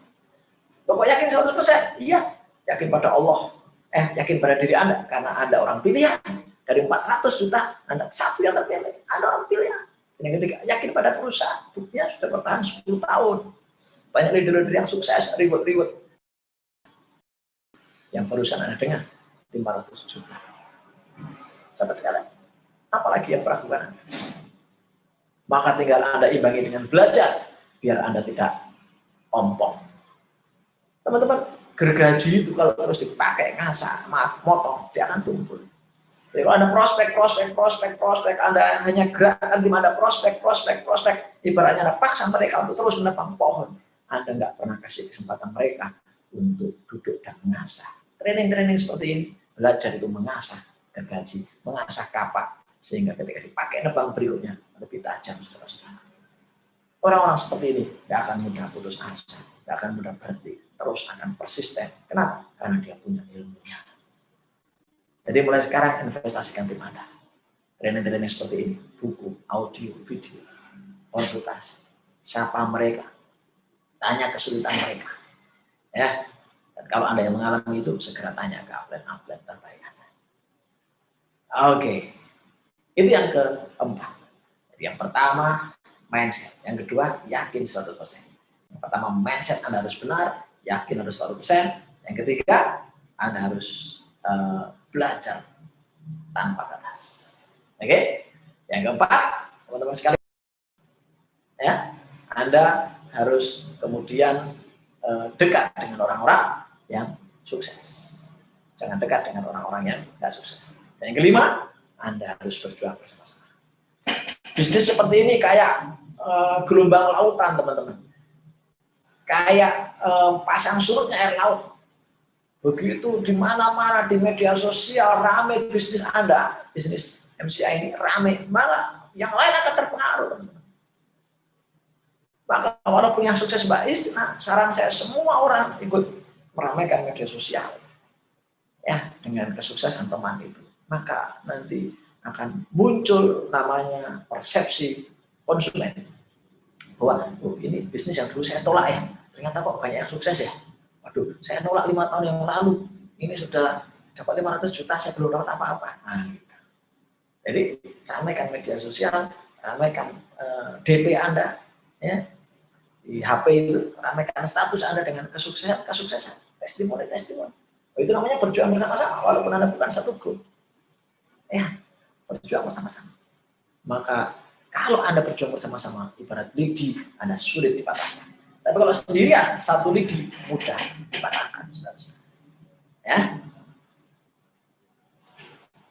Kok yakin 100%? Iya, yakin pada Allah. Yakin pada diri Anda karena Anda orang pilihan. Dari 400 juta, Anda satu yang terpilih. Anda orang pilihan. Yang ketiga, yakin pada perusahaan. Buktinya sudah bertahan 10 tahun. Banyak leader-leader yang sukses, reward. Yang perusahaan Anda dengar 500 juta. Sahabat sekalian, apalagi yang perakuan Anda? Maka tinggal Anda imbangi dengan belajar, biar Anda tidak ompong. Teman-teman, gergaji itu kalau terus dipakai ngasah, motong, dia akan tumpul. Jadi kalau Anda prospek, Anda hanya gerakan di mana prospek, ibaratnya Anda paksa mereka untuk terus menebang pohon, Anda nggak pernah kasih kesempatan mereka untuk duduk dan mengasah. Training seperti ini, belajar itu mengasah gergaji, mengasah kapak, sehingga ketika dipakai nebang berikutnya lebih tajam, saudara-saudara. Orang-orang seperti ini tidak akan mudah putus asa, tidak akan mudah berhenti, terus akan persisten. Kenapa? Karena dia punya ilmunya. Jadi mulai sekarang investasikan tim Anda. Training seperti ini, buku, audio, video, konsultasi, sapa mereka, tanya kesulitan mereka. Ya, dan kalau Anda yang mengalami itu, segera tanya ke upline terbaik Anda. Oke. Itu yang keempat. Jadi yang pertama, mindset. Yang kedua, yakin 100%. Yang pertama, mindset Anda harus benar, yakin harus 100%. Yang ketiga, Anda harus belajar tanpa batas. Oke? Yang keempat, teman-teman sekalian, ya, Anda harus kemudian dekat dengan orang-orang yang sukses. Jangan dekat dengan orang-orang yang tidak sukses. Dan yang kelima, Anda harus berjuang bersama-sama. Bisnis seperti ini kayak gelombang lautan, teman-teman. Kayak pasang surutnya air laut. Begitu di mana-mana di media sosial rame bisnis Anda, bisnis MCI ini rame, malah yang lain akan terpengaruh, teman-teman. Maka walaupun yang sukses Mbak Isna, saran saya semua orang ikut meramaikan media sosial. Ya, dengan kesuksesan teman itu. Maka nanti akan muncul namanya persepsi konsumen bahwa ini bisnis yang dulu saya tolak ya, ternyata kok banyak yang sukses ya. Waduh, saya tolak 5 tahun yang lalu, ini sudah dapat 500 juta, saya belum dapat apa-apa. Nah, gitu. Jadi ramaikan media sosial, ramaikan DP Anda, ya, di HP itu, ramaikan status Anda dengan kesuksesan. testimoni. Itu namanya berjuang bersama-sama, walaupun Anda bukan satu grup. Ya, berjuang bersama-sama. Maka kalau Anda berjuang bersama-sama, ibarat lidi, Anda sulit dipatahkan. Tapi kalau sendirian, satu lidi mudah dipatahkan, saudara-saudara. Ya.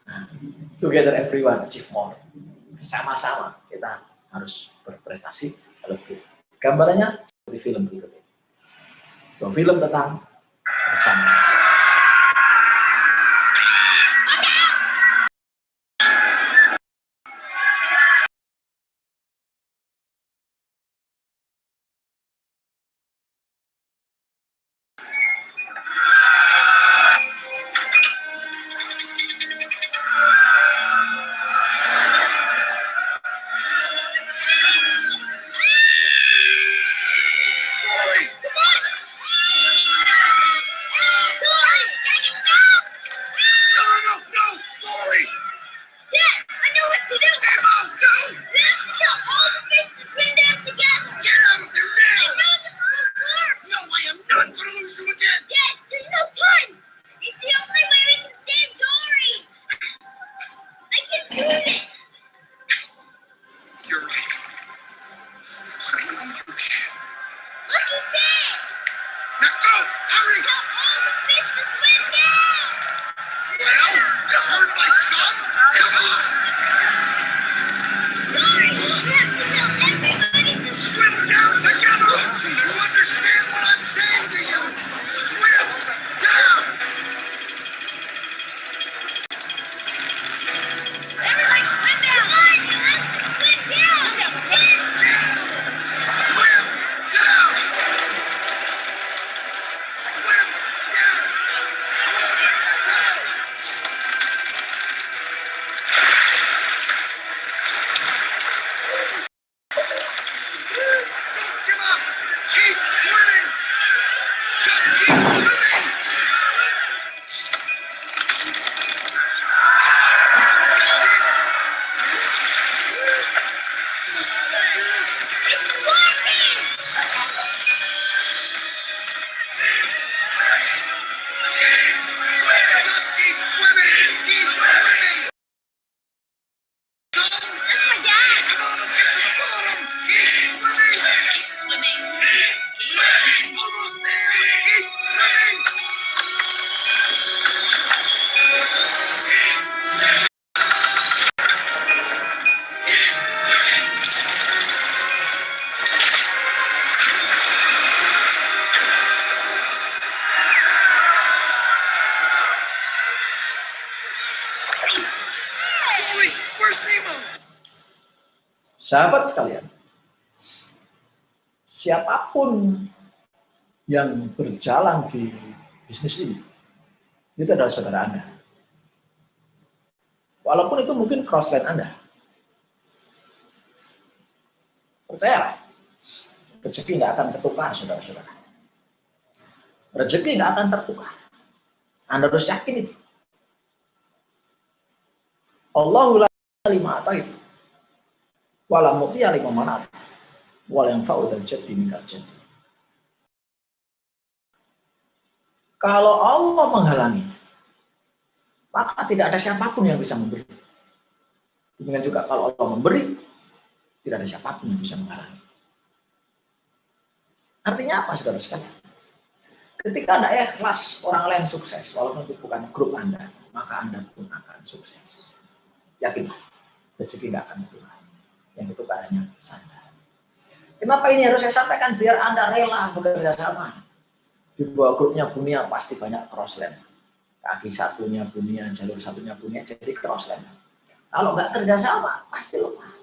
Nah, together everyone achieve more. Sama-sama kita harus berprestasi lebih. Gambarannya seperti film berikut ini. Film tentang bersama-sama. Sahabat sekalian, siapapun yang berjalan di bisnis ini, itu adalah saudara Anda. Walaupun itu mungkin crossline Anda. Percayalah, rezeki nggak akan tertukar, saudara-saudara. Rezeki nggak akan tertukar. Anda harus yakin itu. Allahu la lima ata'id. Wala mu'tiya lima manat. Wal yang fa'udal jaddi minal jaddi. Kalau Allah menghalangi, maka tidak ada siapapun yang bisa memberi. Demikian juga kalau Allah memberi, tidak ada siapapun yang bisa menghalangi. Artinya apa, saudara sekalian? Ketika Anda ikhlas orang lain sukses, walaupun itu bukan grup Anda, maka Anda pun akan sukses. Yakinlah, rezeki nggak akan tertukar. Yang itu hanya sadar. Kenapa ini harus saya sampaikan? Biar Anda rela bekerja sama. Di bawah grupnya Bunia pasti banyak crossland. Kaki satunya Bunia, jalur satunya Bunia, jadi crossland. Kalau nggak kerja sama, pasti lemah.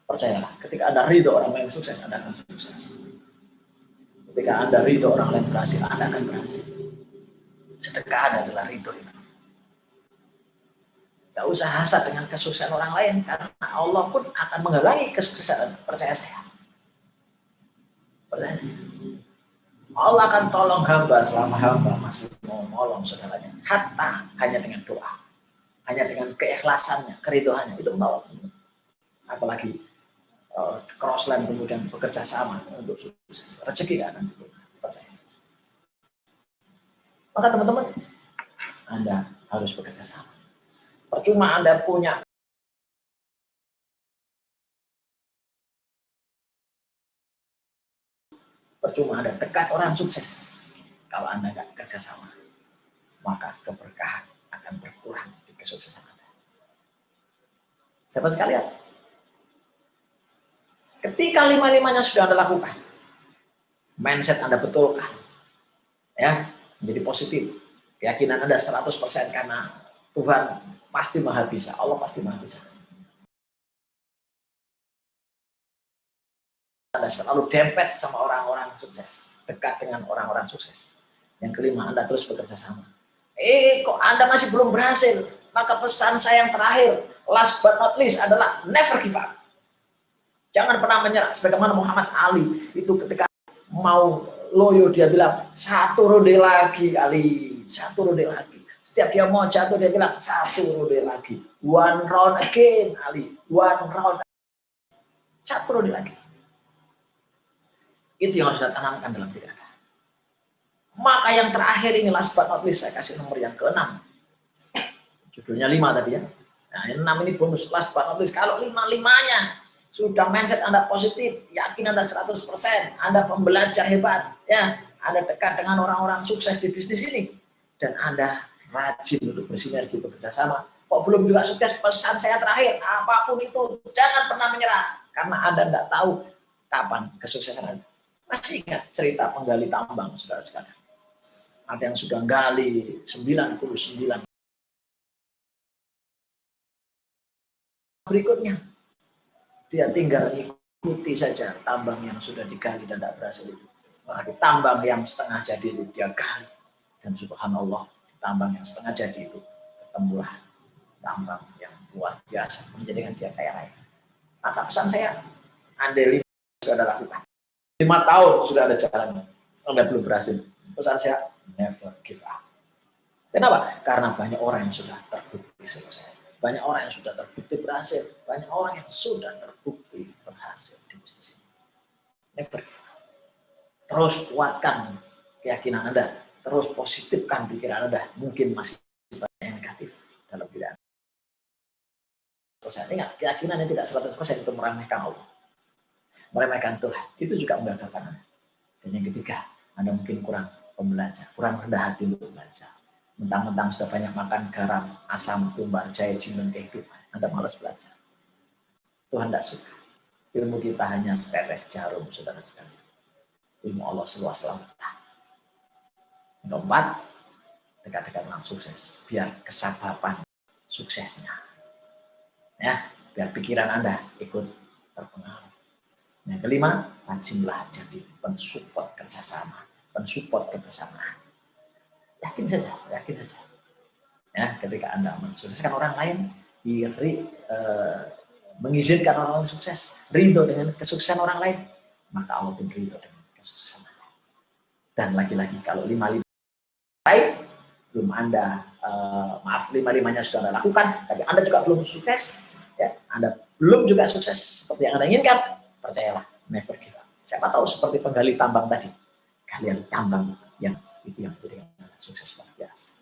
Percayalah, ketika Anda ridho orang lain sukses, Anda akan sukses. Ketika Anda ridho orang lain berhasil, Anda akan berhasil. Sedekah Anda adalah ridho itu. Gak usah hasad dengan kesuksesan orang lain, karena Allah pun akan menghalangi kesuksesan. Percaya saya. Percaya. Allah akan tolong hamba selama hamba masih mau menolong saudaranya. Hatta hanya dengan doa. Hanya dengan keikhlasannya, keridoannya, itu menolong. Apalagi crossline kemudian bekerja sama untuk sukses. Rezeki gak akan ditukar. Percaya. Maka teman-teman, Anda harus bekerja sama. Percuma Anda punya percuma Anda dekat orang sukses. Kalau Anda nggak kerja sama, maka keberkahan akan berkurang di kesuksesan Anda. Siapa sekalian? Ketika lima-limanya sudah Anda lakukan, mindset Anda betulkan, ya, menjadi positif, keyakinan Anda 100% karena Tuhan pasti maha bisa, Allah pasti maha bisa. Anda selalu dempet sama orang-orang sukses, dekat dengan orang-orang sukses. Yang kelima, Anda terus bekerja sama. Kok Anda masih belum berhasil? Maka pesan saya yang terakhir, last but not least adalah never give up. Jangan pernah menyerah. Sebagaimana Muhammad Ali itu ketika mau loyo dia bilang, satu ronde lagi Ali, satu ronde lagi. Setiap dia mau jatuh dia bilang, satu ronde lagi. One round again Ali, one round. Satu ronde lagi. Itu yang harus kita tanamkan dalam diri Anda. Maka yang terakhir ini last but not least, saya kasih nomor yang ke-6. Judulnya 5 tadi ya. Nah, yang 6 ini bonus last but not least. Kalau 5-5-nya sudah mindset Anda positif, yakin Anda 100%, Anda pembelajar hebat, ya, Anda dekat dengan orang-orang sukses di bisnis ini, dan Anda rajin untuk bersinergi bekerja sama. Kok belum juga sukses? Pesan saya terakhir, apapun itu jangan pernah menyerah, karena Anda tidak tahu kapan kesuksesan Anda. Masih ingat cerita penggali tambang, saudara-saudara? Ada yang sudah gali 99. Berikutnya, dia tinggal ikuti saja tambang yang sudah digali dan tidak berhasil itu. Maka di tambang yang setengah jadi itu dia gali. Dan subhanallah, di tambang yang setengah jadi itu ketemulah tambang yang luar biasa, menjadikan dia kaya raya. Maka pesan saya, Anda 5 sudah ada lakukan. 5 tahun sudah ada jalan, Anda belum berhasil. Pesan saya, never give up. Kenapa? Karena banyak orang yang sudah terbukti sukses. Banyak orang yang sudah terbukti berhasil. Banyak orang yang sudah terbukti berhasil di bisnis ini. Never give up. Terus kuatkan keyakinan Anda. Terus positifkan pikiran Anda. Mungkin masih banyak yang negatif dalam diri Anda. Ingat, keyakinan yang tidak 100% itu meremehkan Allah. Meremehkan Tuhan. Itu juga menggagalkan Anda. Dan yang ketiga, Anda mungkin kurang pembelajar. Kurang rendah hati untuk belajar. Mentang-mentang sudah banyak makan garam, asam, tumbar, jahe, jinten, kehidupan, Anda malas belajar. Tuhan tidak suka. Ilmu kita hanya setetes jarum, saudara sekalian. Ilmu Allah seluas lautan. Keempat, dekat-dekat orang sukses. Biar kesabaran suksesnya. Ya, biar pikiran Anda ikut terpengaruh. Yang kelima, rajinlah jadi pensupport kerjasama, pensupport kebersamaan. Yakin saja. Ya, ketika Anda mensukseskan orang lain, mengizinkan orang lain sukses, ridho dengan kesuksesan orang lain, maka Allah pun ridho dengan kesuksesan Anda. Dan lagi-lagi kalau 5-5 belum Anda, 5-5-nya sudah Anda lakukan, tapi Anda juga belum sukses, ya, Anda belum juga sukses seperti yang Anda inginkan, percayalah, never give up. Siapa tahu seperti penggali tambang tadi, kalian tambang yang itu yang menjadikan sukses luar biasa.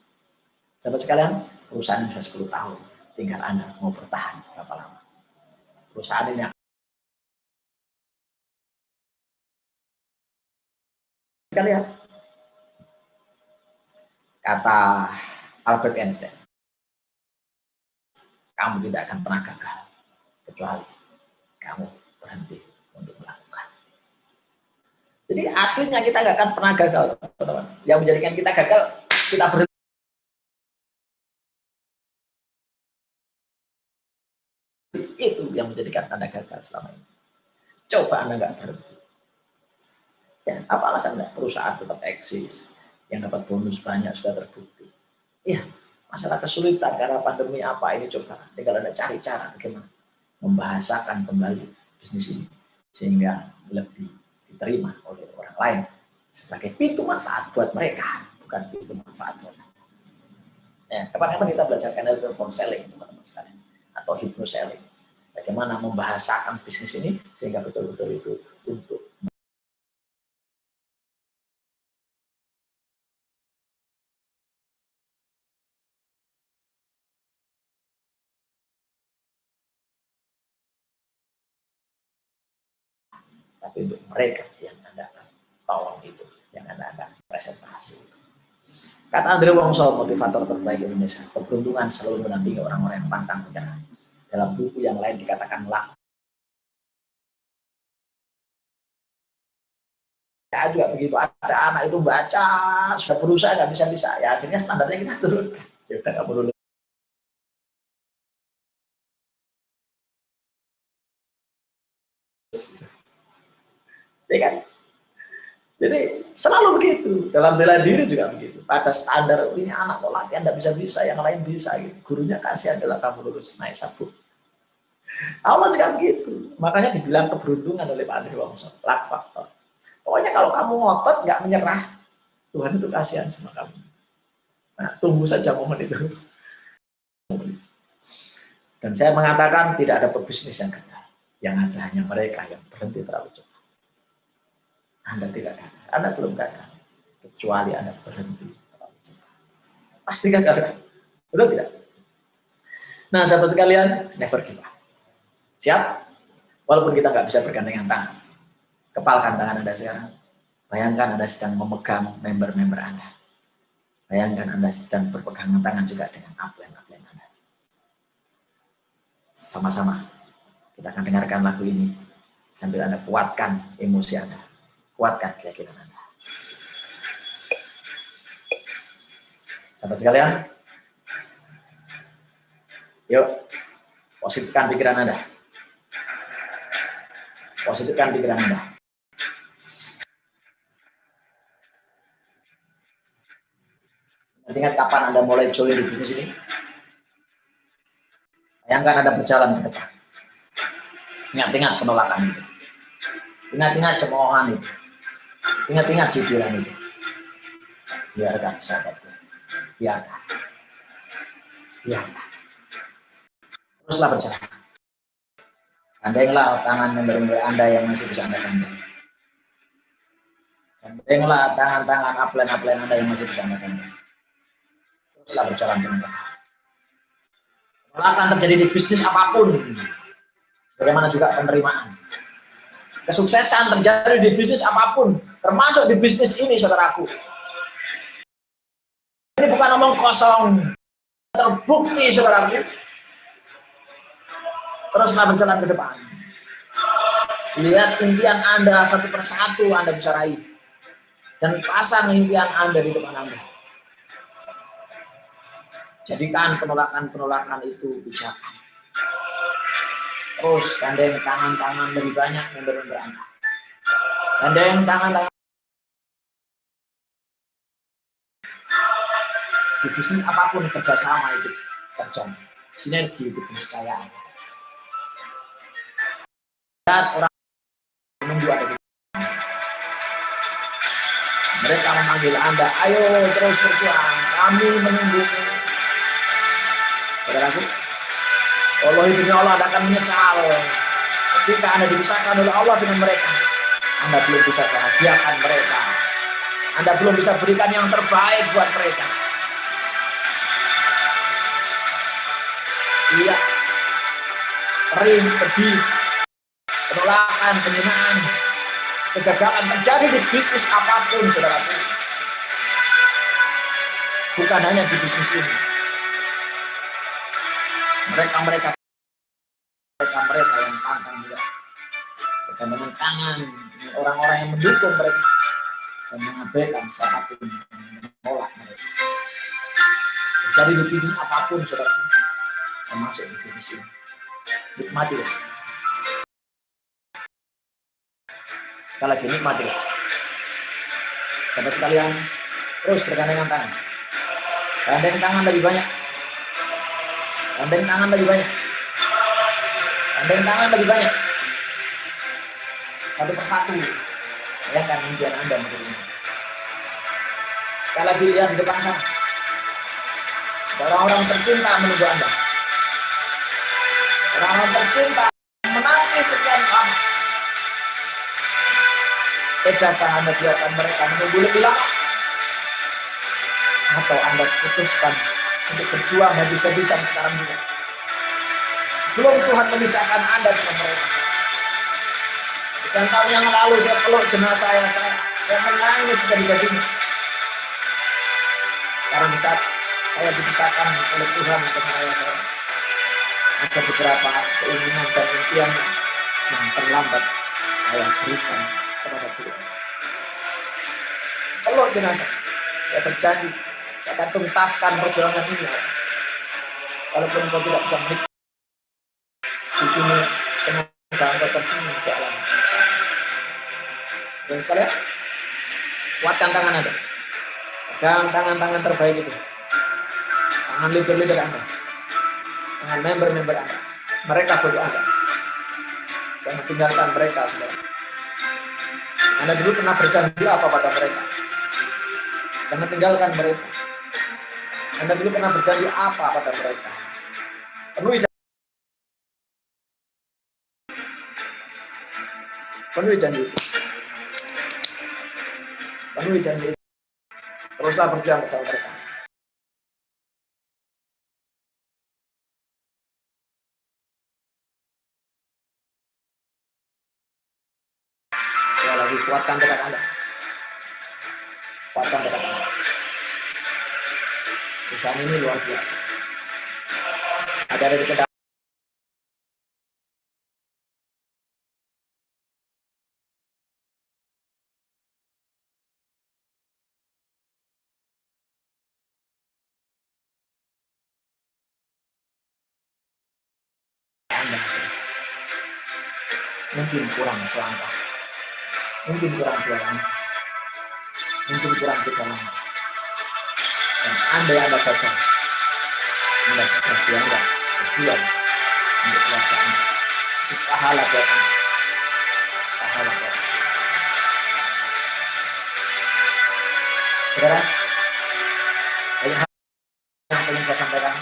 Sahabat sekalian, perusahaan sudah 10 tahun, tinggal Anda mau bertahan berapa lama. Perusahaan ini sekalian, kata Albert Einstein, kamu tidak akan pernah gagal kecuali kamu berhenti untuk melakukan. Jadi aslinya kita nggak akan pernah gagal, teman-teman. Yang menjadikan kita gagal, kita berhenti. Itu yang menjadikan Anda gagal selama ini. Coba Anda nggak berhenti. Ya, apa alasan Anda? Perusahaan tetap eksis, yang dapat bonus banyak sudah terbukti. Ya, masalah kesulitan karena pandemi apa ini, coba tinggal Anda cari cara bagaimana membahasakan kembali bisnis ini sehingga lebih diterima oleh orang lain sebagai pintu manfaat buat mereka, bukan pintu manfaat buat Anda. Ya, kapan-kapan kita belajar NLP for selling, teman-teman sekalian, atau hypnoselling. Bagaimana membahasakan bisnis ini sehingga betul-betul itu untuk tapi untuk mereka yang Anda akan tolong itu, yang Anda akan presentasi. Kata Andre Wongso, motivator terbaik Indonesia, keberuntungan selalu mendampingi orang-orang yang pantang menyerah. Dalam buku yang lain dikatakan luck. Ya juga begitu, ada anak itu baca, sudah berusaha nggak bisa-bisa, ya akhirnya standarnya kita turun. Ya udah nggak perlu. Ya kan? Jadi selalu begitu, dalam bela diri juga begitu. Pada standar ini anak kok latihan nggak bisa-bisa, yang lain bisa. Gitu. Gurunya kasih adalah kamu lulus naik sabuk. Allah juga begitu. Makanya dibilang keberuntungan oleh Pak Andre Wongso, luck factor. Pokoknya kalau kamu ngotot nggak menyerah, Tuhan itu kasihan sama kamu. Nah, tunggu saja momen itu. Dan saya mengatakan tidak ada pebisnis yang gagal. Yang ada hanya mereka yang berhenti terlalu cepat. Anda tidak gagal. Anda belum gagal. Kecuali Anda berhenti terlalu cepat. Pasti gagal. Betul tidak? Nah, sahabat sekalian, never give up. Siap? Walaupun kita nggak bisa bergandengan tangan. Kepalkan tangan Anda sekarang. Bayangkan Anda sedang memegang member-member Anda. Bayangkan Anda sedang berpegangan tangan juga dengan upline-upline Anda. Sama-sama kita akan dengarkan lagu ini sambil Anda kuatkan emosi Anda, kuatkan keyakinan Anda. Sahabat sekalian, yuk positifkan pikiran Anda. Positifkan pikiran Anda. Ingat kapan Anda mulai join di bisnis ini? Bayangkan Anda berjalan ke depan. Ingat-ingat penolakan itu. Ingat-ingat cemoohan itu. Ingat-ingat cibiran itu. Biarkan sahabatku. Biarkan. Biarkan. Teruslah berjalan. Gandenglah tangan member-member Anda yang masih bisa Anda gandeng. Gandenglah tangan-tangan upline-upline Anda yang masih bisa Anda gandeng. Teruslah berjalan dengan baik. Penolakan terjadi di bisnis apapun. Bagaimana juga penerimaan. Kesuksesan terjadi di bisnis apapun, termasuk di bisnis ini, saudaraku. Ini bukan omong kosong. Terbukti, saudaraku. Teruslah berjalan ke depan. Lihat impian Anda satu persatu Anda bisa raih. Dan pasang impian Anda di depan Anda. Jadikan penolakan-penolakan itu pijakan. Terus gandeng tangan-tangan lebih banyak member-member Anda. Gandeng tangan-tangan. Di bisnis apapun kerjasama itu terjadi. Sinergi itu keniscayaan. Lihat orang menunggu ada di mereka memanggil Anda, ayo terus berjuang, kami menunggu. Saudaraku, Allah hidupnya Allah Anda akan menyesal ketika Anda dipisahkan oleh Allah dengan mereka. Anda belum bisa bahagiakan mereka. Anda belum bisa berikan yang terbaik buat mereka. Iya, perih, pedih, penolakan, penghinaan, kegagalan terjadi di bisnis apapun, saudaraku. Bukan hanya di bisnis ini. Mereka yang pantang juga bergandengan tangan orang-orang yang mendukung mereka dan mengabaikan siapapun yang menolak mereka. Terjadi di bisnis apapun, saudaraku, termasuk di bisnis ini. Nikmatilah. Sekali lagi nikmatilah. Sahabat sekalian, terus bergandengan tangan. Gandeng tangan lebih banyak. Gandeng tangan lebih banyak. Gandeng tangan lebih banyak. Satu persatu. Bayangkan impian Anda menjadi. Sekali lagi lihat di depan sana. Orang-orang tercinta menunggu Anda. Orang-orang tercinta menangis sekian lama. Tegakah Anda biarkan mereka menunggu lebih lama? Atau Anda putuskan untuk berjuang habis-habisan sekarang juga? Belum Tuhan memisahkan Anda dengan mereka. Dan tahun yang lalu saya peluk jenazah saya menangis jadi-jadinya. Karena di saat saya dipisahkan oleh Tuhan dengan ayah saya, ada beberapa keinginan dan impian yang terlambat saya berikan kepada Tuhan. Peluk jenazah, saya berjanji, saya akan tuntaskan perjuangan ini. Walaupun kau tidak bisa menikmati di dunia, semoga engkau tersenyum di alam. Dan sekalian, kuatkan tangan Anda. Pegang tangan-tangan terbaik itu. Tangan leader-leader Anda. Tangan member-member Anda. Mereka perlu Anda. Jangan tinggalkan mereka, saudara. Anda dulu pernah berjanji apa pada mereka? Jangan tinggalkan mereka. Anda dulu pernah berjanji apa pada mereka? Penuhi janji. Penuhi janji itu. Penuhi janji itu. Teruslah berjuang bersama mereka. Saya lagi kuatkan tekad Anda. Kuatkan tekad Anda. Perusahaan ini luar biasa. Ada di kedai. Mungkin kurang selangkah, mungkin kurang 2 langkah, mungkin kurang 3 langkah. Dan Anda yang gagal, Anda sudah dianggap berjuang untuk keluarga Anda. Itu pahala buat Anda. Pahala buat Anda. Saudara, banyak hal yang ingin saya sampaikan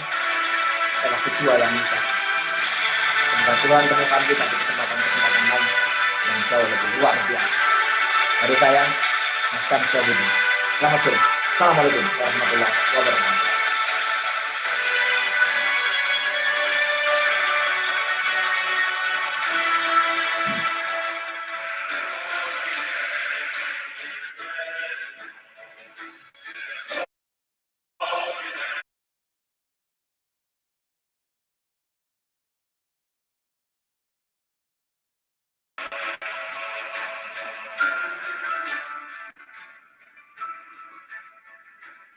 adalah kejualan Musa. Semoga Tuhan temukan kita di kesempatan-kesempatan lain yang jauh lebih luar biasa. Dari saya, Mas Kam Setiabudi. Selamat sore. Assalamualaikum warahmatullahi wabarakatuh.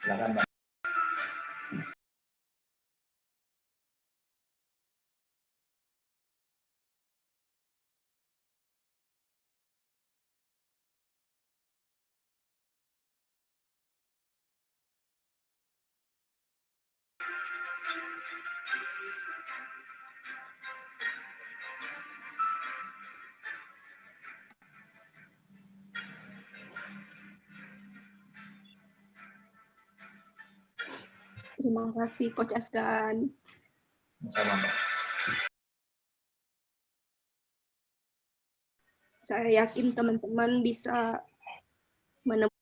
Silakan, Pak. Terima kasih Coach Asgan. Sama, Pak. Saya yakin teman-teman bisa menemukan.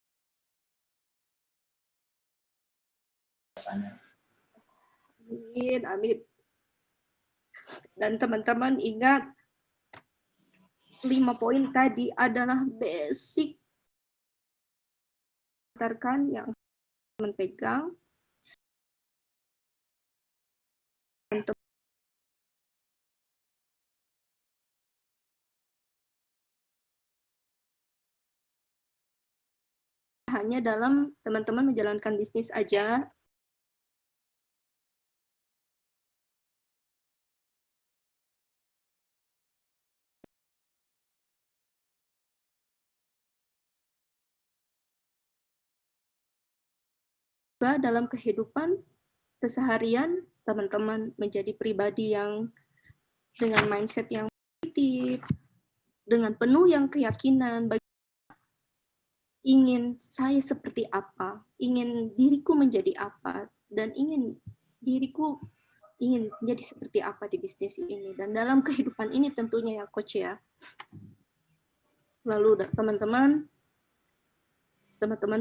Amin, amin. Dan teman-teman ingat 5 poin tadi adalah basic yang teman pegang. Hanya dalam teman-teman menjalankan bisnis aja. Juga dalam kehidupan keseharian, teman-teman menjadi pribadi yang dengan mindset yang positif, dengan penuh yang keyakinan, ingin saya seperti apa, ingin diriku menjadi apa, dan ingin menjadi seperti apa di bisnis ini. Dan dalam kehidupan ini tentunya ya Coach ya. Lalu teman-teman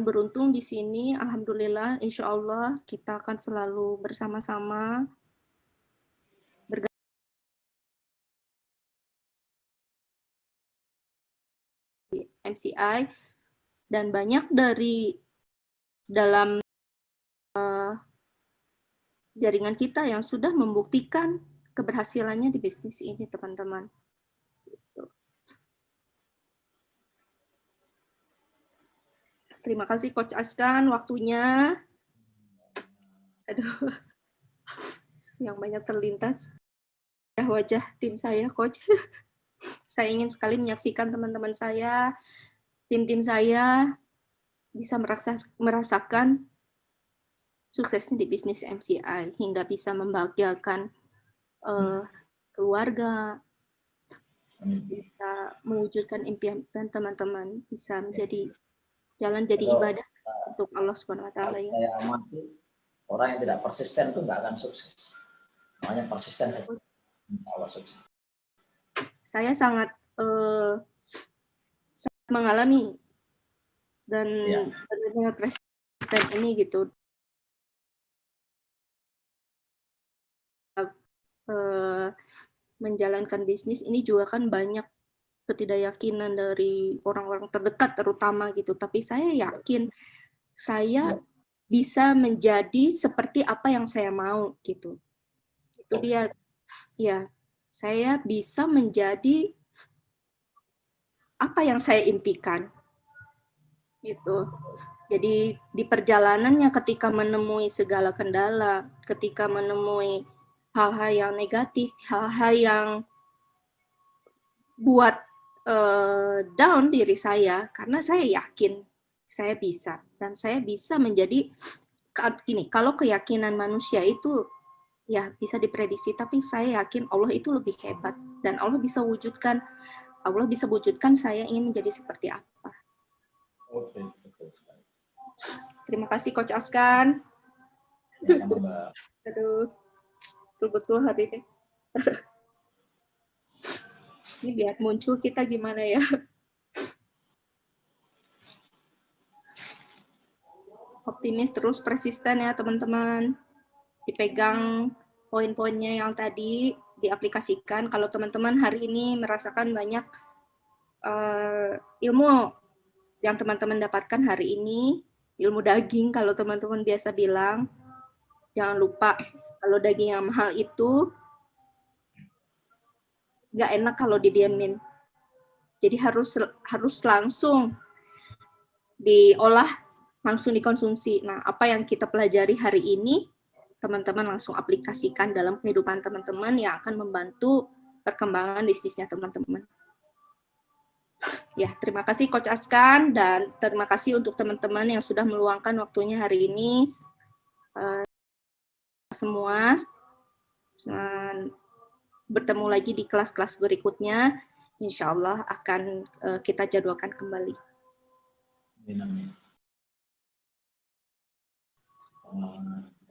beruntung di sini, alhamdulillah, insya Allah kita akan selalu bersama-sama MCI, dan banyak dari dalam jaringan kita yang sudah membuktikan keberhasilannya di bisnis ini, teman-teman. Terima kasih Coach Askan waktunya. Aduh, yang banyak terlintas wajah tim saya, Coach. Saya ingin sekali menyaksikan teman-teman saya, tim-tim saya bisa merasakan suksesnya di bisnis MCI hingga bisa membahagiakan keluarga, bisa mewujudkan impian teman-teman, bisa menjadi jalan jadi ibadah untuk Allah Subhanahu wa taala ya. Saya amati orang yang tidak persisten itu nggak akan sukses. Makanya persisten saja. Insya Allah sukses. Saya sangat mengalami dan benar-benar persisten ini gitu. Menjalankan bisnis ini juga kan banyak ketidakyakinan dari orang-orang terdekat terutama gitu, tapi saya yakin saya bisa menjadi seperti apa yang saya mau gitu. Itu dia ya, saya bisa menjadi apa yang saya impikan gitu. Jadi di perjalanannya ketika menemui segala kendala, ketika menemui hal-hal yang negatif, hal-hal yang buat down diri saya, karena saya yakin saya bisa, dan saya bisa menjadi gini, kalau keyakinan manusia itu ya bisa diprediksi, tapi saya yakin Allah itu lebih hebat, dan Allah bisa wujudkan saya ingin menjadi seperti apa. Oke. Terima kasih Coach Askan. Aduh, betul-betul hari ini. Ini biar muncul kita gimana ya. Optimis terus, persisten ya teman-teman. Dipegang poin-poinnya yang tadi, diaplikasikan. Kalau teman-teman hari ini merasakan banyak ilmu yang teman-teman dapatkan hari ini, ilmu daging kalau teman-teman biasa bilang, jangan lupa kalau daging yang mahal itu nggak enak kalau didiamin. Jadi harus langsung diolah, langsung dikonsumsi. Nah, apa yang kita pelajari hari ini, teman-teman langsung aplikasikan dalam kehidupan teman-teman yang akan membantu perkembangan bisnisnya teman-teman. Ya, terima kasih Coach Askan, dan terima kasih untuk teman-teman yang sudah meluangkan waktunya hari ini. Semua bertemu lagi di kelas-kelas berikutnya. Insya Allah akan kita jadwalkan kembali.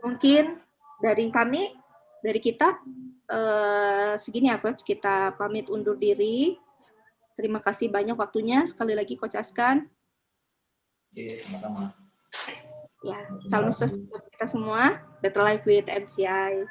Mungkin dari kita segini ya Coach, kita pamit undur diri. Terima kasih banyak waktunya, sekali lagi Coach Askan. Sama-sama. Ya, salam sukses untuk kita semua. Better Life with MCI.